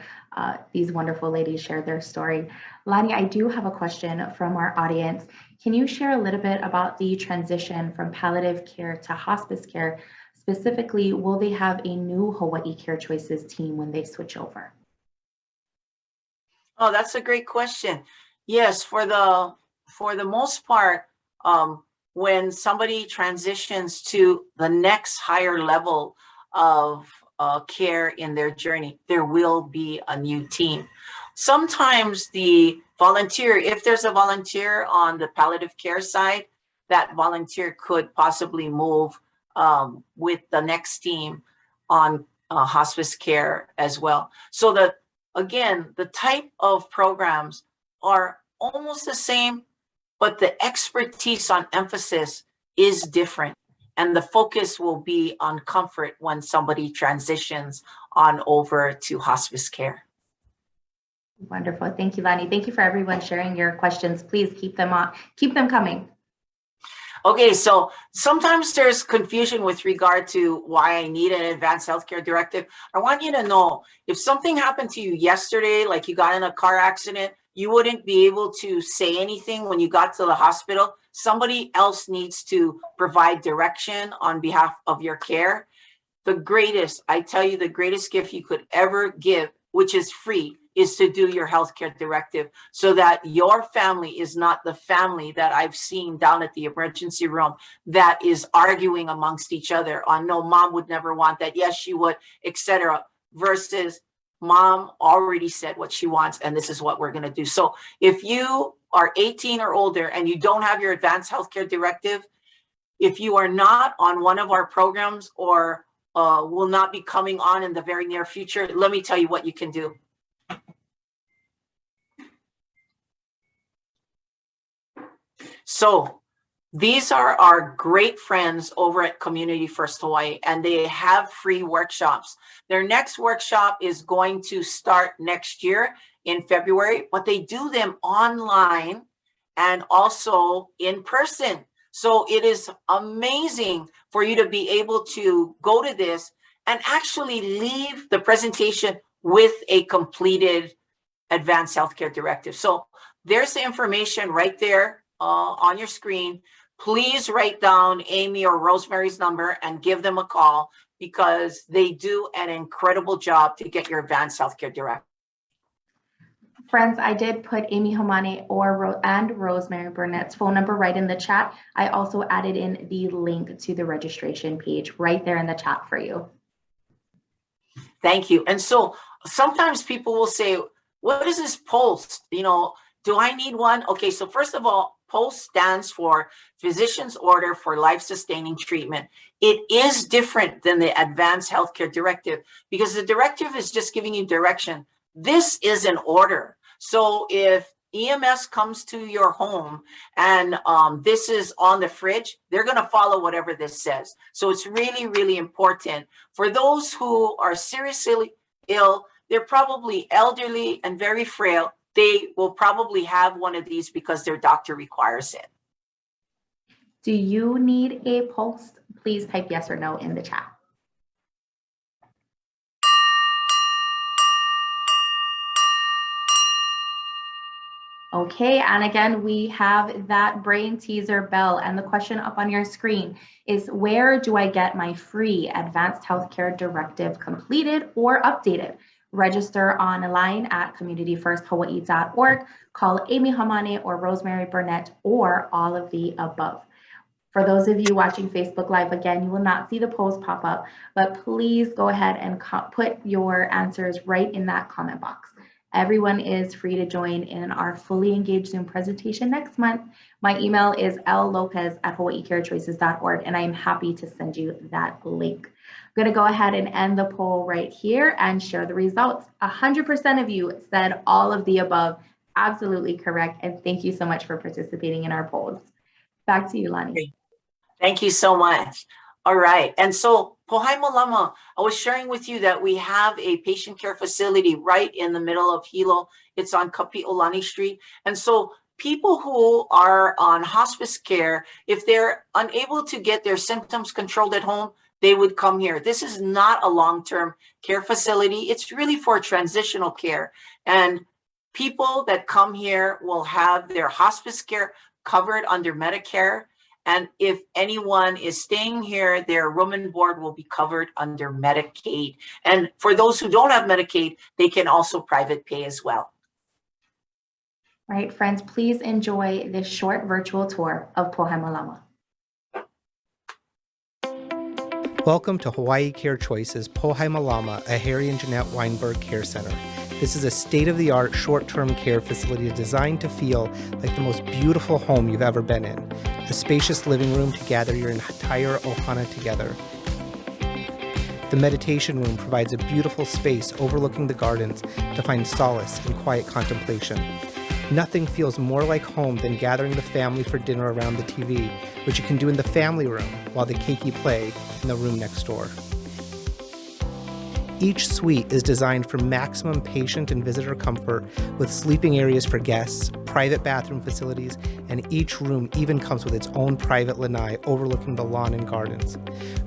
these wonderful ladies share their story. Lani, I do have a question from our audience. Can you share a little bit about the transition from palliative care to hospice care? Specifically, will they have a new Hawaii Care Choices team when they switch over? Oh, that's a great question. Yes, for the most part, when somebody transitions to the next higher level of care in their journey, there will be a new team. Sometimes the volunteer, if there's a volunteer on the palliative care side, that volunteer could possibly move with the next team on hospice care as well. So again, the type of programs are almost the same, but the expertise on emphasis is different. And the focus will be on comfort when somebody transitions on over to hospice care. Wonderful. Thank you, Lani. Thank you for everyone sharing your questions. Please keep them coming. Okay, so sometimes there's confusion with regard to why I need an advanced healthcare directive. I want you to know, if something happened to you yesterday, like you got in a car accident, you wouldn't be able to say anything when you got to the hospital. Somebody else needs to provide direction on behalf of your care. The greatest gift you could ever give, which is free, is to do your healthcare directive so that your family is not the family that I've seen down at the emergency room that is arguing amongst each other on, no, mom would never want that, yes, she would, etc. Versus mom already said what she wants, and this is what we're going to do. So if you are 18 or older and you don't have your advanced healthcare directive, if you are not on one of our programs or will not be coming on in the very near future, let me tell you what you can do. So these are our great friends over at Community First Hawaii, and they have free workshops. Their next workshop is going to start next year in February, but they do them online and also in person. So it is amazing for you to be able to go to this and actually leave the presentation with a completed advanced healthcare directive. So there's the information right there on your screen. Please write down Amy or Rosemary's number and give them a call, because they do an incredible job to get your advanced healthcare directive. Friends, I did put Amy Homane and Rosemary Burnett's phone number right in the chat. I also added in the link to the registration page right there in the chat for you. Thank you. And so sometimes people will say, what is this POST? Do I need one? Okay, so first of all, POST stands for Physician's Order for Life-Sustaining Treatment. It is different than the Advanced Healthcare Directive, because the directive is just giving you direction. This is an order. So if EMS comes to your home and this is on the fridge, they're going to follow whatever this says. So it's really, really important. For those who are seriously ill, they're probably elderly and very frail, they will probably have one of these because their doctor requires it. Do you need a POST? Please type yes or no in the chat. Okay, and again, we have that brain teaser bell, and the question up on your screen is, where do I get my free Advanced Healthcare Directive completed or updated? Register online at communityfirsthawaii.org, call Amy Hamane or Rosemary Burnett, or all of the above. For those of you watching Facebook Live, again, you will not see the polls pop up, but please go ahead and put your answers right in that comment box. Everyone is free to join in our fully engaged Zoom presentation next month. My email is llopez@hawaiicarechoices.org, and I am happy to send you that link. I'm going to go ahead and end the poll right here and share the results. 100% of you said all of the above. Absolutely correct. And thank you so much for participating in our polls. Back to you, Lani. Thank you so much. All right. And so, Pohai Malama, I was sharing with you that we have a patient care facility right in the middle of Hilo. It's on Kapi'olani Street. And so people who are on hospice care, if they're unable to get their symptoms controlled at home, they would come here. This is not a long-term care facility. It's really for transitional care. And people that come here will have their hospice care covered under Medicare. And if anyone is staying here, their room and board will be covered under Medicaid. And for those who don't have Medicaid, they can also private pay as well. All right, friends, please enjoy this short virtual tour of Pohai Malama. Welcome to Hawaii Care Choices Pohai Malama, a Harry and Jeanette Weinberg Care Center. This is a state-of-the-art short-term care facility designed to feel like the most beautiful home you've ever been in. A spacious living room to gather your entire ohana together. The meditation room provides a beautiful space overlooking the gardens to find solace and quiet contemplation. Nothing feels more like home than gathering the family for dinner around the TV, which you can do in the family room while the keiki play in the room next door. Each suite is designed for maximum patient and visitor comfort with sleeping areas for guests, private bathroom facilities, and each room even comes with its own private lanai overlooking the lawn and gardens.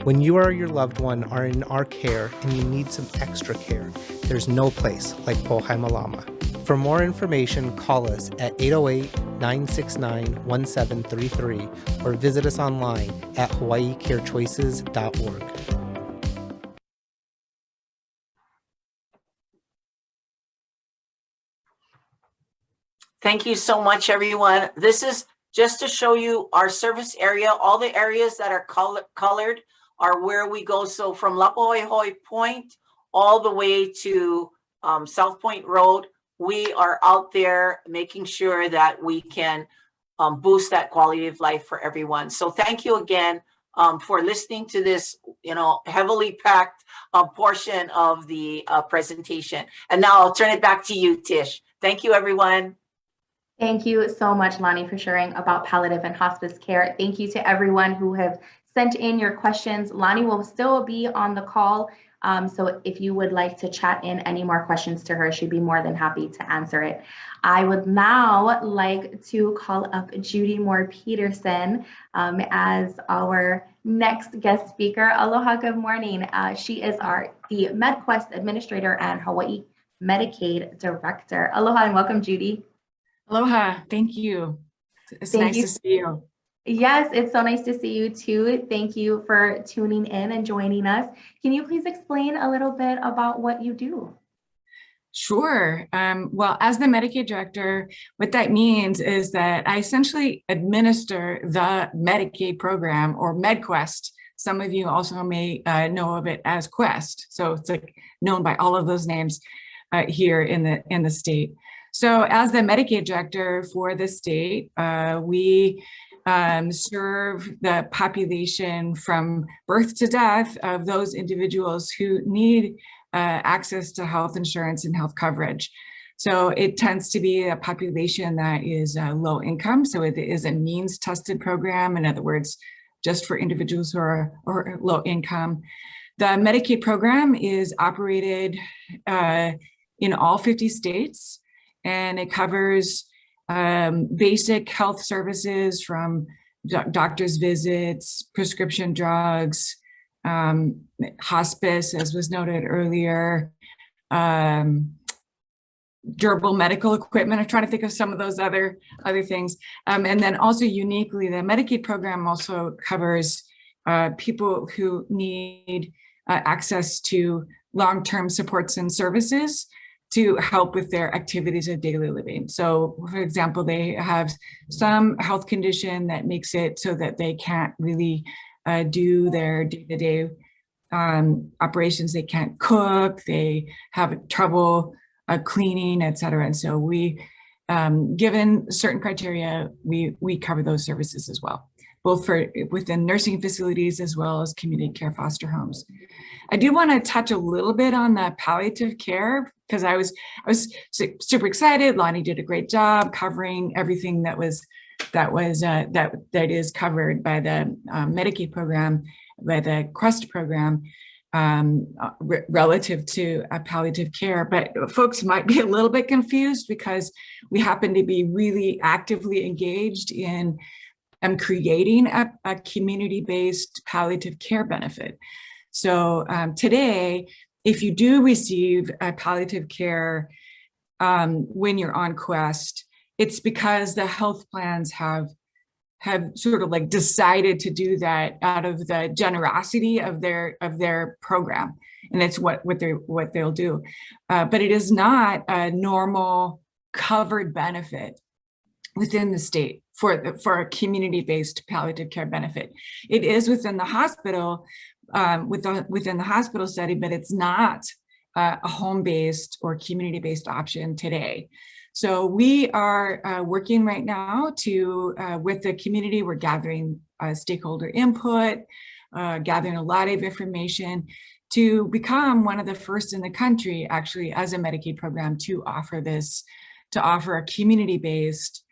When you or your loved one are in our care and you need some extra care, there's no place like Pohai Malama. For more information, call us at 808-969-1733 or visit us online at hawaiicarechoices.org. Thank you so much, everyone. This is just to show you our service area. All the areas that are colored are where we go. So from Lapahoihoi Point all the way to South Point Road, we are out there making sure that we can boost that quality of life for everyone. So thank you again for listening to this, heavily packed portion of the presentation. And now I'll turn it back to you, Tish. Thank you, everyone. Thank you so much, Lani, for sharing about palliative and hospice care. Thank you to everyone who have sent in your questions. Lani will still be on the call. So if you would like to chat in any more questions to her, she'd be more than happy to answer it. I would now like to call up Judy Mohr Peterson as our next guest speaker. Aloha, good morning. She is the MedQuest Administrator and Hawaii Medicaid Director. Aloha and welcome, Judy. Aloha, thank you. It's nice to see you. Yes, it's so nice to see you too. Thank you for tuning in and joining us. Can you please explain a little bit about what you do? Sure. Well, as the Medicaid Director, what that means is that I essentially administer the Medicaid program, or MedQuest. Some of you also may know of it as Quest. So it's like known by all of those names here in the state. So as the Medicaid Director for the state, we serve the population from birth to death of those individuals who need access to health insurance and health coverage. So it tends to be a population that is low income. So it is a means tested program. In other words, just for individuals who are low income. The Medicaid program is operated in all 50 states. And it covers basic health services from doctor's visits, prescription drugs, hospice, as was noted earlier, durable medical equipment. I'm trying to think of some of those other things. And then also uniquely, the Medicaid program also covers people who need access to long-term supports and services to help with their activities of daily living. So for example, they have some health condition that makes it so that they can't really do their day-to-day operations. They can't cook, they have trouble cleaning, et cetera. And so we, given certain criteria, we cover those services as well, both for within nursing facilities as well as community care foster homes. I do want to touch a little bit on the palliative care because I was super excited. Lani did a great job covering everything that is covered by the Medicaid program, by the CRUST program, relative to palliative care. But folks might be a little bit confused because we happen to be really actively engaged in creating a community-based palliative care benefit. So today, if you do receive palliative care when you're on Quest, it's because the health plans have sort of like decided to do that out of the generosity of their program, and it's what they'll do. But it is not a normal covered benefit within the state for a community-based palliative care benefit. It is within the hospital, within the hospital setting, but it's not a home-based or community-based option today. So we are working right now to, with the community, we're gathering stakeholder input, gathering a lot of information to become one of the first in the country, actually, as a Medicaid program to offer a community-based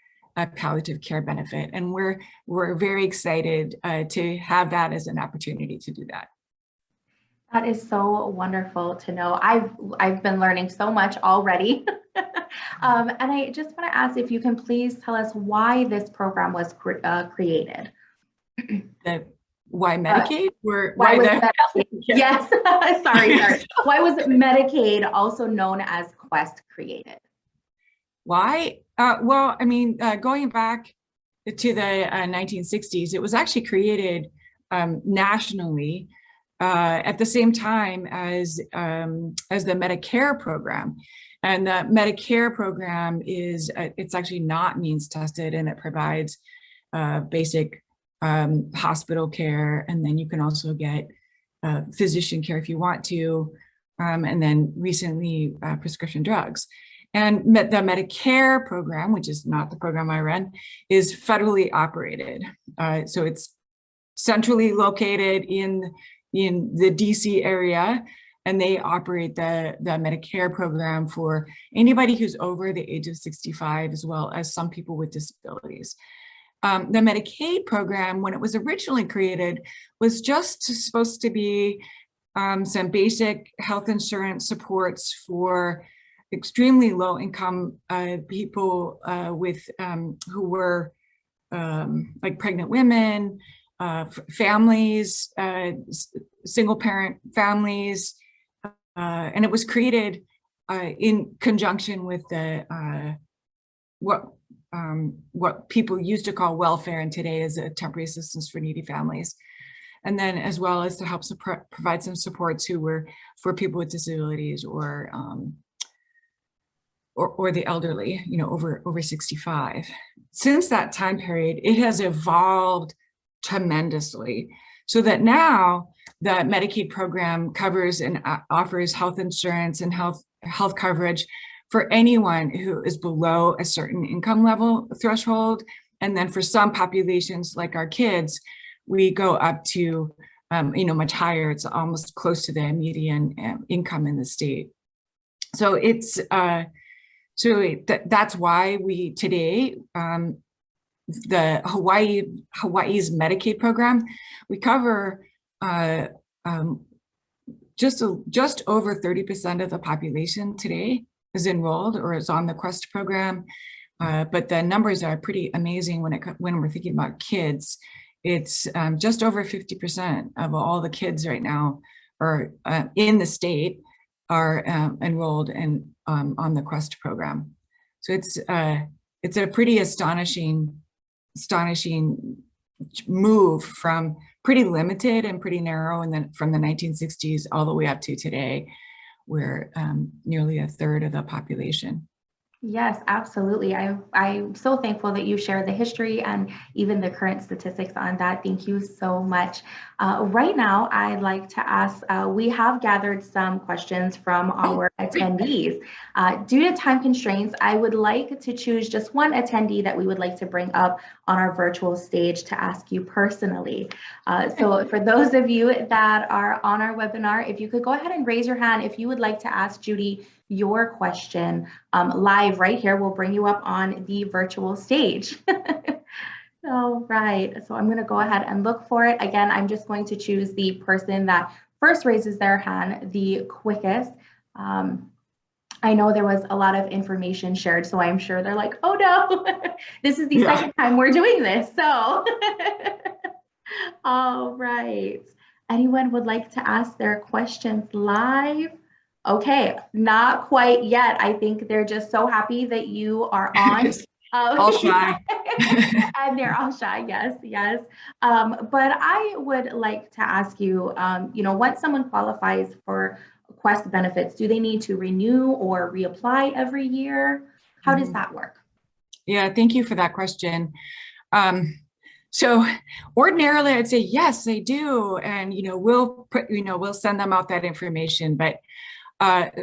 palliative care benefit. And we're very excited to have that as an opportunity to do that. That is so wonderful to know. I've been learning so much already. And I just want to ask if you can please tell us why this program was created. Why Medicaid? Why was Medicaid? Yes, sorry. Why was Medicaid, also known as Quest, created? Why? Well, I mean, going back to the 1960s, it was actually created nationally at the same time as the Medicare program. And the Medicare program is, it's actually not means tested, and it provides basic hospital care. And then you can also get physician care if you want to. And then recently prescription drugs. And the Medicare program, which is not the program I run, is federally operated. So it's centrally located in the DC area, and they operate the Medicare program for anybody who's over the age of 65, as well as some people with disabilities. The Medicaid program, when it was originally created, was just supposed to be some basic health insurance supports for extremely low income people with who were like pregnant women, families, single parent families, and it was created in conjunction with the what people used to call welfare, and today is a temporary assistance for needy families. And then as well as to help provide some supports who were for people with disabilities or the elderly, you know, over 65. Since that time period, it has evolved tremendously, so that now the Medicaid program covers and offers health insurance and health coverage for anyone who is below a certain income level threshold. And then for some populations, like our kids, we go up to much higher. It's almost close to the median income in the state. So it's that's why we today, the Hawaii's Medicaid program, we cover just over 30% of the population today is enrolled or is on the Quest program. But the numbers are pretty amazing when we're thinking about kids. It's just over 50% of all the kids right now are in the state are enrolled in on the Quest program. So it's a pretty astonishing move from pretty limited and pretty narrow, and then from the 1960s all the way up to today, where nearly a third of the population. Yes, absolutely. I'm so thankful that you shared the history and even the current statistics on that. Thank you so much. Right now, I'd like to ask, we have gathered some questions from our attendees. Due to time constraints, I would like to choose just one attendee that we would like to bring up on our virtual stage to ask you personally. So for those of you that are on our webinar, if you could go ahead and raise your hand if you would like to ask Judy your question live right here. We'll bring you up on the virtual stage. All right, so I'm going to go ahead and look for it. Again, I'm just going to choose the person that first raises their hand the quickest. I know there was a lot of information shared, so I'm sure they're like, oh no, this is the second time we're doing this. So, all right. Anyone would like to ask their questions live? Okay, not quite yet. I think they're just so happy that you are on. All shy. And they're all shy, yes. But I would like to ask you, once someone qualifies for Quest benefits, do they need to renew or reapply every year? How does that work? Yeah, thank you for that question. So ordinarily I'd say, yes, they do. And, we'll send them out that information. But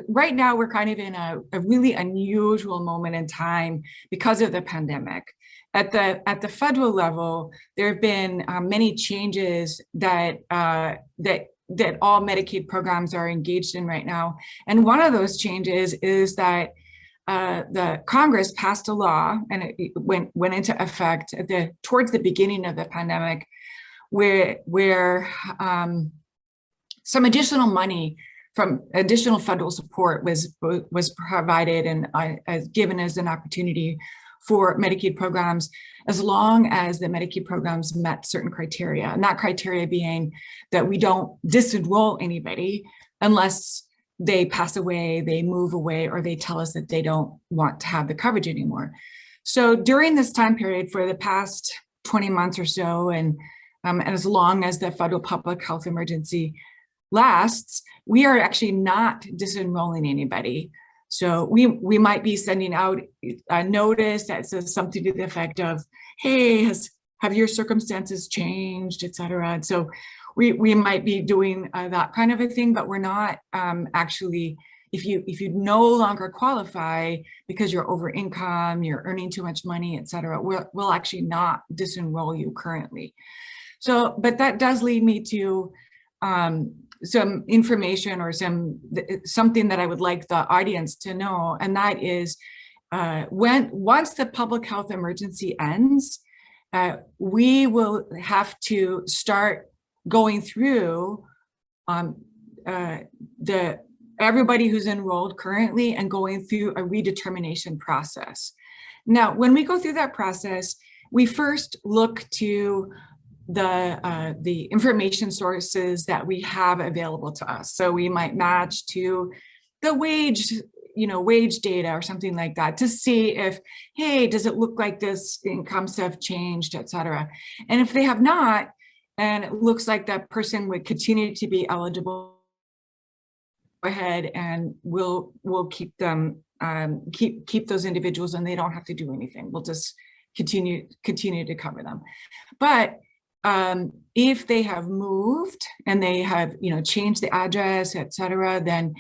right now we're kind of in a really unusual moment in time because of the pandemic. At the federal level, there have been many changes that all Medicaid programs are engaged in right now. And one of those changes is that the Congress passed a law, and it went into effect towards the beginning of the pandemic, where some additional money from additional federal support was provided and given as an opportunity for Medicaid programs, as long as the Medicaid programs met certain criteria, and that criteria being that we don't disenroll anybody unless they pass away, they move away, or they tell us that they don't want to have the coverage anymore. So during this time period, for the past 20 months or so, and as long as the federal public health emergency lasts, we are actually not disenrolling anybody. So we might be sending out a notice that says something to the effect of, hey, have your circumstances changed, et cetera. And so we might be doing that kind of a thing, but we're not actually, if you no longer qualify because you're over income, you're earning too much money, et cetera, we'll actually not disenroll you currently. So, but that does lead me to some information or something that I would like the audience to know, and that is once the public health emergency ends, we will have to start going through everybody who's enrolled currently and going through a redetermination process. Now, when we go through that process, we first look to the information sources that we have available to us. So we might match to the wage data or something like that to see if, hey, does it look like this incomes have changed, et cetera. And if they have not, and it looks like that person would continue to be eligible, go ahead and we'll keep them, keep those individuals, and they don't have to do anything. We'll just continue to cover them. But if they have moved and they have, changed the address, et cetera, then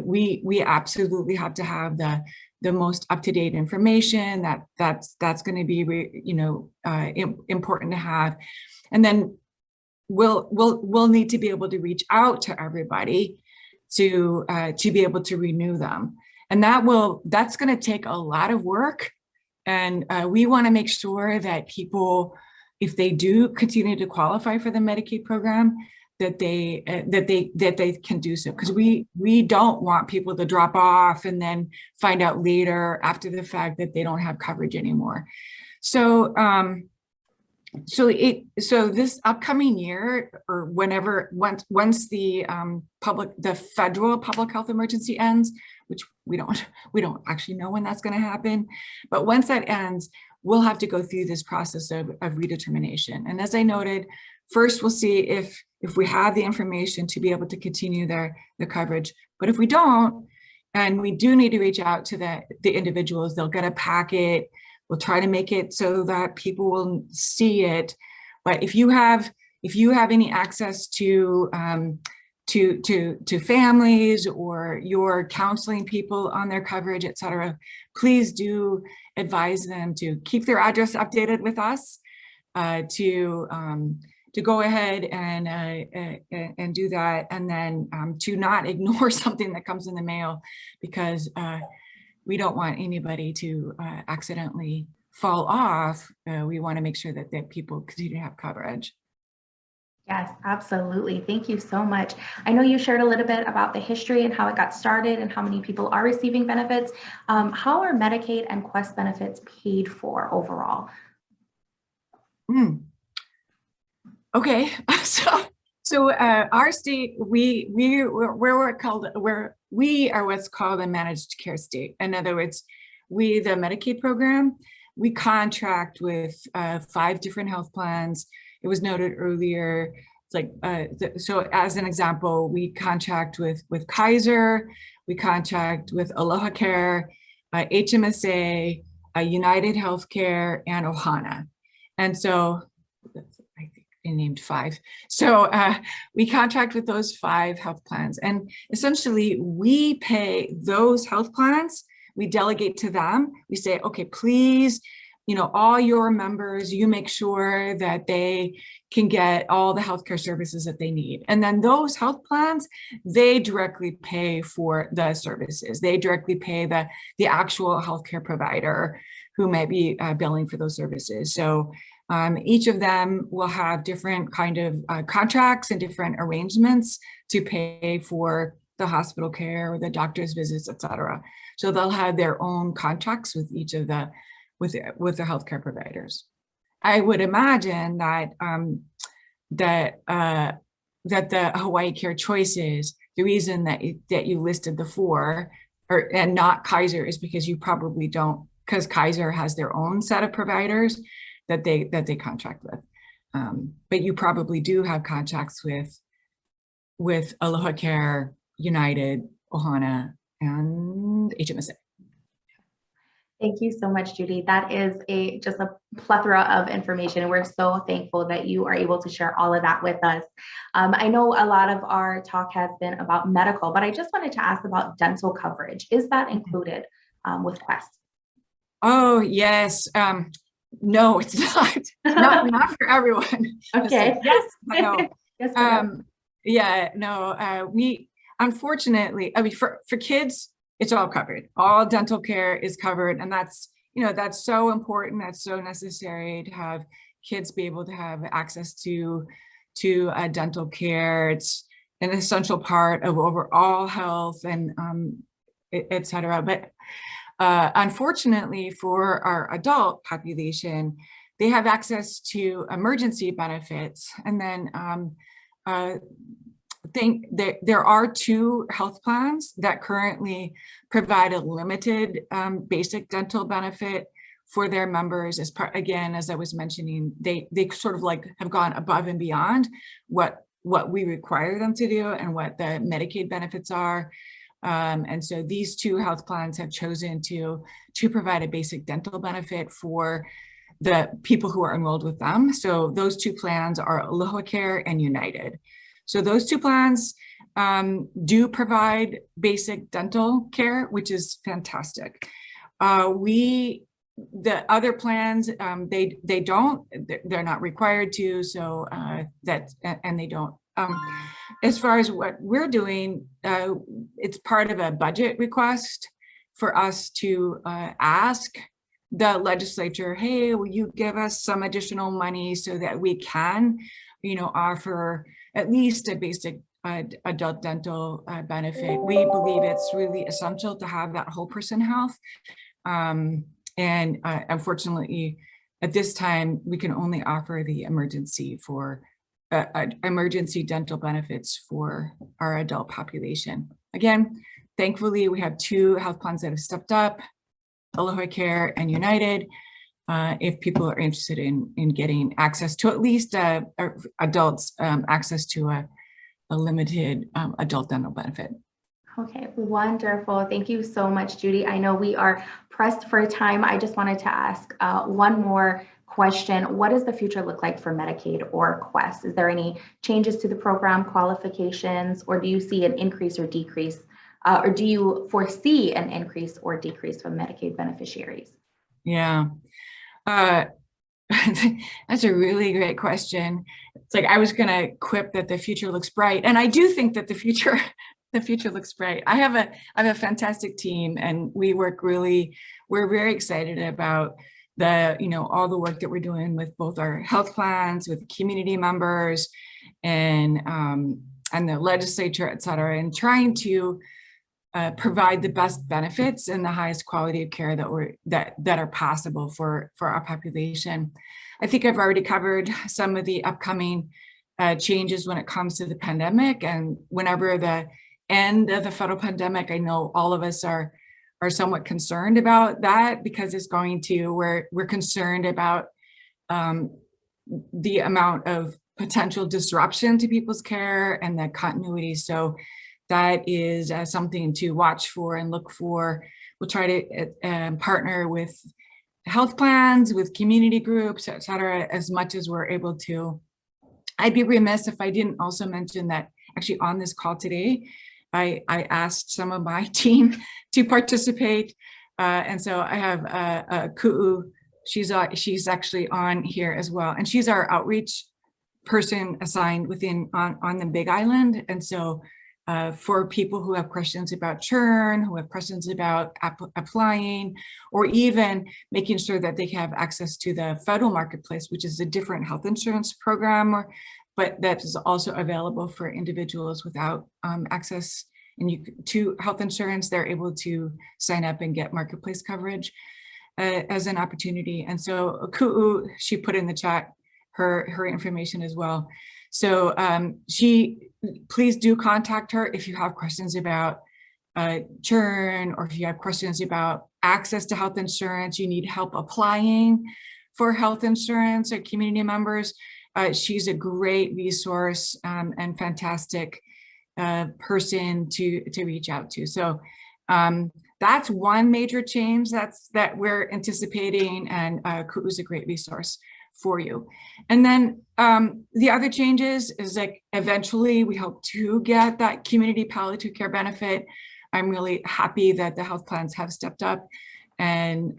we absolutely have to have the most up-to-date information. That's going to be, important to have. And then we'll need to be able to reach out to everybody to be able to renew them. And that's going to take a lot of work. And we want to make sure that people, if they do continue to qualify for the Medicaid program, that they can do so, because we don't want people to drop off and then find out later after the fact that they don't have coverage anymore. So So this upcoming year, or whenever, once the federal public health emergency ends, which we don't actually know when that's going to happen, but once that ends, we'll have to go through this process of redetermination. And as I noted, first we'll see if we have the information to be able to continue the coverage. But if we don't, and we do need to reach out to the individuals, they'll get a packet. We'll try to make it so that people will see it. But if you have any access to families, or you're counseling people on their coverage, et cetera, please do advise them to keep their address updated with us, to go ahead and do that, and then to not ignore something that comes in the mail, because we don't want anybody to accidentally fall off. We want to make sure that people continue to have coverage. Yes, absolutely. Thank you so much. I know you shared a little bit about the history and how it got started and how many people are receiving benefits. How are Medicaid and Quest benefits paid for overall? Okay, so our state, we are what's called a managed care state. In other words, the Medicaid program, we contract with 5 different health plans. It was noted earlier, it's like, so as an example, we contract with Kaiser, we contract with Aloha Care, HMSA, United Healthcare, and Ohana. And so, I think they named 5. So we contract with those 5 health plans. And essentially, we pay those health plans, we delegate to them. We say, okay, please, all your members, you make sure that they can get all the healthcare services that they need. And then those health plans, they directly pay for the services. They directly pay the actual healthcare provider who may be billing for those services. So each of them will have different kind of contracts and different arrangements to pay for the hospital care or the doctor's visits, et cetera. So they'll have their own contracts with each of the healthcare providers. I would imagine that that the Hawaii Care Choices, the reason that you listed the 4 and not Kaiser is because you probably don't, because Kaiser has their own set of providers that they contract with. But you probably do have contracts with Aloha Care, United, Ohana, and HMSA. Thank you so much, Judy. That is just a plethora of information. And we're so thankful that you are able to share all of that with us. I know a lot of our talk has been about medical, but I just wanted to ask about dental coverage. Is that included with Quest? Oh, yes. No, it's not. not for everyone. Okay. Yes, no. Yes, yeah, no. We unfortunately, I mean, for kids, it's all covered. All dental care is covered, and that's so important. That's so necessary to have kids be able to have access to dental care. It's an essential part of overall health and et cetera. But unfortunately, for our adult population, they have access to emergency benefits, and then think that there are 2 health plans that currently provide a limited basic dental benefit for their members. As part, again, as I was mentioning, they sort of like have gone above and beyond what we require them to do and what the Medicaid benefits are. And so these 2 health plans have chosen to provide a basic dental benefit for the people who are enrolled with them. So those 2 plans are Aloha Care and United. So those 2 plans do provide basic dental care, which is fantastic. The other plans, they don't, they're not required to, so and they don't. As far as what we're doing, it's part of a budget request for us to ask the legislature, hey, will you give us some additional money so that we can, offer at least a basic adult dental benefit. We believe it's really essential to have that whole person health. And unfortunately, at this time, we can only offer the emergency dental benefits for our adult population. Again, thankfully, we have 2 health plans that have stepped up, Aloha Care and United, if people are interested in getting access to at least adults, access to a limited adult dental benefit. Okay, wonderful. Thank you so much, Judy. I know we are pressed for time. I just wanted to ask one more question. What does the future look like for Medicaid or Quest? Is there any changes to the program qualifications, or do you see an increase or decrease, or do you foresee an increase or decrease from Medicaid beneficiaries? Yeah, that's a really great question. It's like I was going to quip that the future looks bright, and I do think that the future looks bright. I have a fantastic team, and we're very excited about all the work that we're doing with both our health plans, with community members, and the legislature, et cetera, and trying to provide the best benefits and the highest quality of care that are possible for our population. I think I've already covered some of the upcoming changes when it comes to the pandemic, and whenever the end of the federal pandemic, I know all of us are somewhat concerned about that, because it's going to, we're concerned about the amount of potential disruption to people's care and the continuity. So that is something to watch for and look for. We'll try to partner with health plans, with community groups, et cetera, as much as we're able to. I'd be remiss if I didn't also mention that actually on this call today, I asked some of my team to participate. And so I have Ku'u, she's actually on here as well. And she's our outreach person assigned on the Big Island. And so for people who have questions about churn, who have questions about applying, or even making sure that they have access to the federal marketplace, which is a different health insurance program, but that is also available for individuals without access to health insurance. They're able to sign up and get marketplace coverage as an opportunity. And so Ku'u, she put in the chat her information as well. So please do contact her if you have questions about churn, or if you have questions about access to health insurance, you need help applying for health insurance, or community members. She's a great resource and fantastic person to reach out to. So that's one major change that we're anticipating, and Ku'u is a great resource for you. And then the other changes is like eventually we hope to get that community palliative care benefit. I'm really happy that the health plans have stepped up, and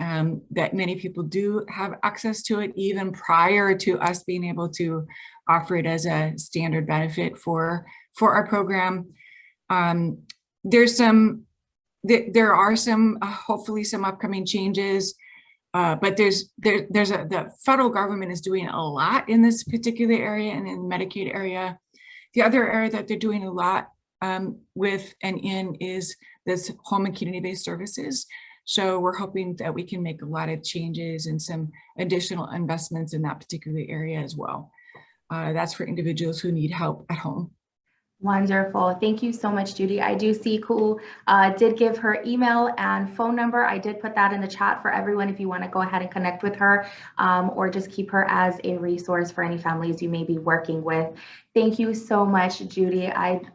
that many people do have access to it even prior to us being able to offer it as a standard benefit for our program. There are some hopefully some upcoming changes. But the federal government is doing a lot in this particular area and in the Medicaid area. The other area that they're doing a lot with and in is this home and community-based services. So we're hoping that we can make a lot of changes and some additional investments in that particular area as well. That's for individuals who need help at home. Wonderful. Thank you so much, Judy. I do see Ku'u did give her email and phone number. I did put that in the chat for everyone if you want to go ahead and connect with her, or just keep her as a resource for any families you may be working with. Thank you so much, Judy. I'd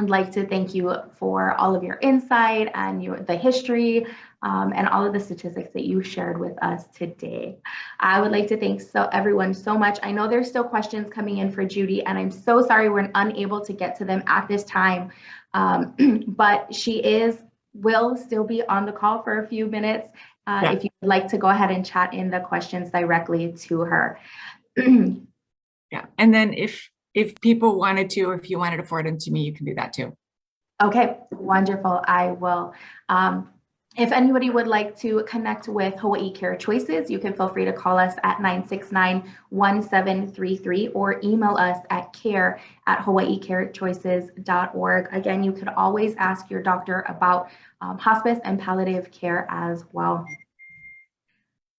like to thank you for all of your insight and the history and all of the statistics that you shared with us today. I would like to thank everyone so much. I know there's still questions coming in for Judy, and I'm so sorry we're unable to get to them at this time, but she will still be on the call for a few minutes if you would like to go ahead and chat in the questions directly to her. Yeah, and then if people wanted to, or if you wanted to forward them to me, you can do that too. Okay, wonderful. I will. If anybody would like to connect with Hawaii Care Choices, you can feel free to call us at 969-1733 or email us at care@hawaiicarechoices.org. Again, you could always ask your doctor about hospice and palliative care as well.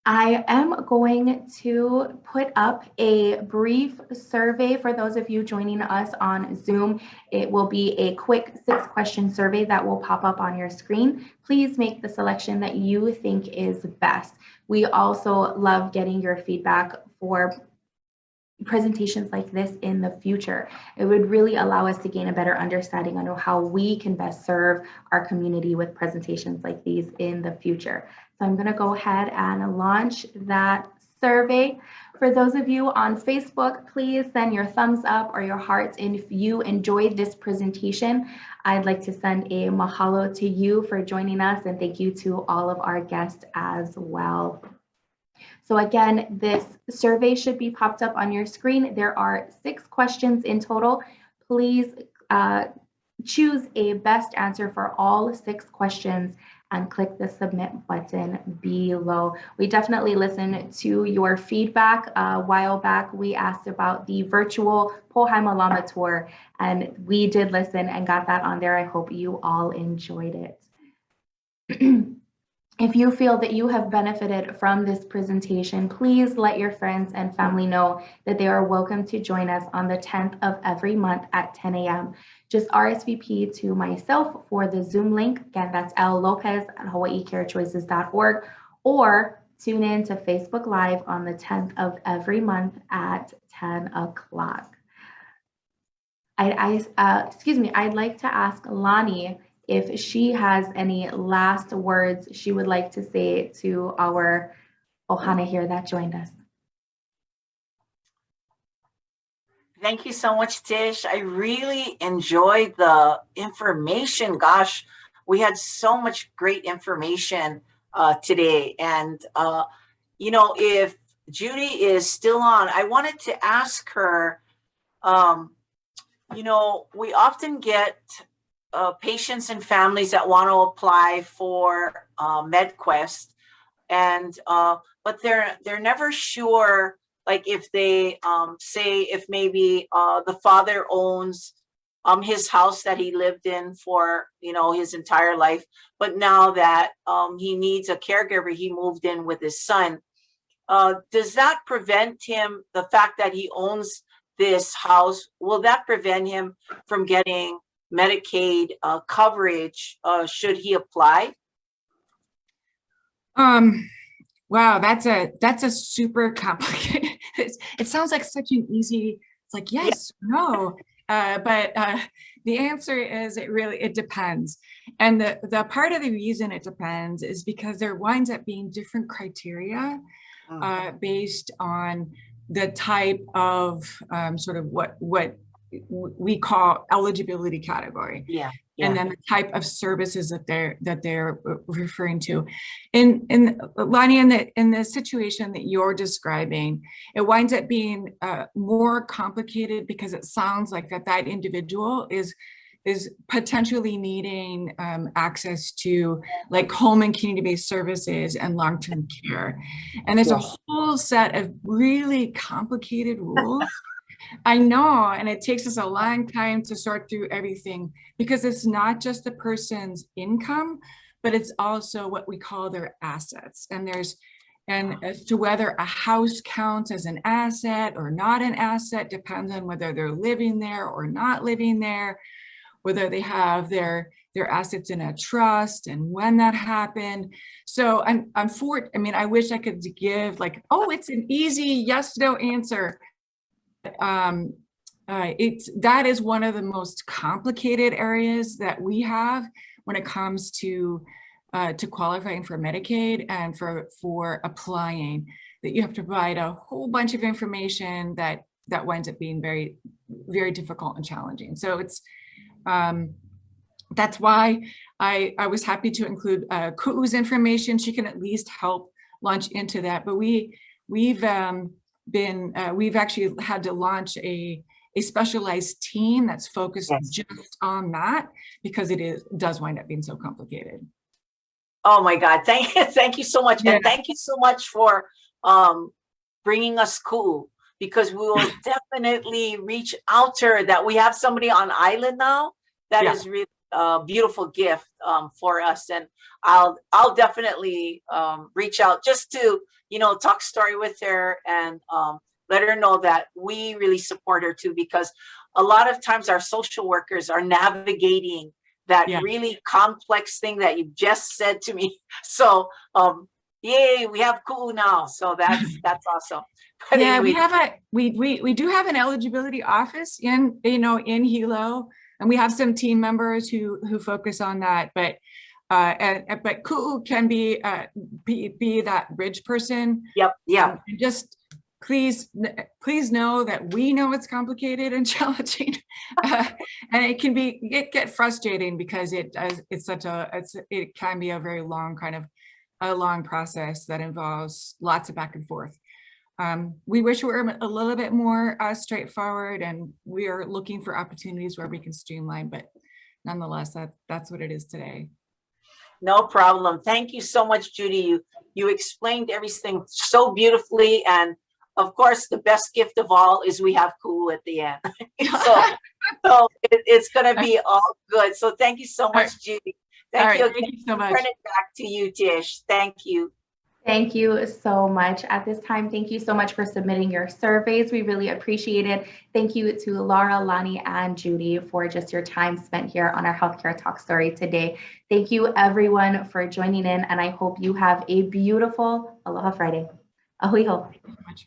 I am going to put up a brief survey for those of you joining us on Zoom. It will be a quick 6-question survey that will pop up on your screen. Please make the selection that you think is best. We also love getting your feedback for presentations like this in the future. It would really allow us to gain a better understanding on how we can best serve our community with presentations like these in the future. So I'm going to go ahead and launch that survey. For those of you on Facebook, please send your thumbs up or your hearts. And if you enjoyed this presentation, I'd like to send a mahalo to you for joining us, and thank you to all of our guests as well. So again, this survey should be popped up on your screen. There are 6 questions in total. Please choose a best answer for all 6 questions and click the submit button below. We definitely listen to your feedback. A while back, we asked about the virtual Pohaima Llama tour, and we did listen and got that on there. I hope you all enjoyed it. If you feel that you have benefited from this presentation, please let your friends and family know that they are welcome to join us on the 10th of every month at 10 a.m. Just RSVP to myself for the Zoom link. Again, that's L Lopez at hawaiicarechoices.org, or tune in to Facebook Live on the 10th of every month at 10 o'clock. I'd like to ask Lani if she has any last words she would like to say to our ohana here that joined us. Thank you so much, Tish. I really enjoyed the information. Gosh, we had so much great information today. And, you know, if Judy is still on, I wanted to ask her, you know, we often get patients and families that want to apply for MedQuest, and but they're never sure, like if they say if maybe the father owns his house that he lived in for, you know, his entire life, but now that he needs a caregiver, he moved in with his son. Does that prevent him, the fact that he owns this house, will that prevent him from getting Medicaid coverage should he apply? Wow, that's a super complicated. It sounds like such an easy. It's like yes, no, but the answer is it depends. And the part of the reason it depends is because there winds up being different criteria based on the type of sort of what we call eligibility category. Yeah. And then the type of services that they're referring to. In Lani, in the situation that you're describing, it winds up being more complicated because it sounds like that individual is potentially needing access to like home and community-based services and long-term care. And there's a whole set of really complicated rules. I know, and it takes us a long time to sort through everything because it's not just the person's income, but it's also what we call their assets. And as to whether a house counts as an asset or not an asset depends on whether they're living there or not living there, whether they have their assets in a trust and when that happened. So I wish I could give like, oh, it's an easy yes, no answer. That is one of the most complicated areas that we have when it comes to qualifying for Medicaid and for applying, that you have to provide a whole bunch of information that winds up being very, very difficult and challenging. So it's that's why I was happy to include Ku'u's information. She can at least help launch into that. But we've actually had to launch a specialized team that's focused just on that because it does wind up being so complicated. Oh my God, thank you so much. Yeah. And thank you so much for bringing us Ku'u, because we will definitely reach out to her. That we have somebody on island now that is really beautiful gift for us. And I'll definitely reach out just to, talk story with her and let her know that we really support her too, because a lot of times our social workers are navigating that really complex thing that you just said to me. So yay, we have Ku'u now. So that's awesome. But yeah, anyway, we do have an eligibility office in Hilo, and we have some team members who focus on that. But Ku'u can be that bridge person. Yep. And just please know that we know it's complicated and challenging, and it can get frustrating because it can be a very long long process that involves lots of back and forth. We wish we were a little bit more straightforward, and we are looking for opportunities where we can streamline, but nonetheless, that's what it is today. No problem. Thank you so much, Judy. You explained everything so beautifully. And of course, the best gift of all is we have Ku'u at the end. so it's going to be all good. So thank you so much, Judy. Thank you. Thank you so much. Turn it back to you, Tish. Thank you. Thank you so much. At this time, thank you so much for submitting your surveys. We really appreciate it. Thank you to Laura, Lani, and Judy for just your time spent here on our Healthcare Talk Story today. Thank you everyone for joining in, and I hope you have a beautiful Aloha Friday. Ahui ho. Thank you so much.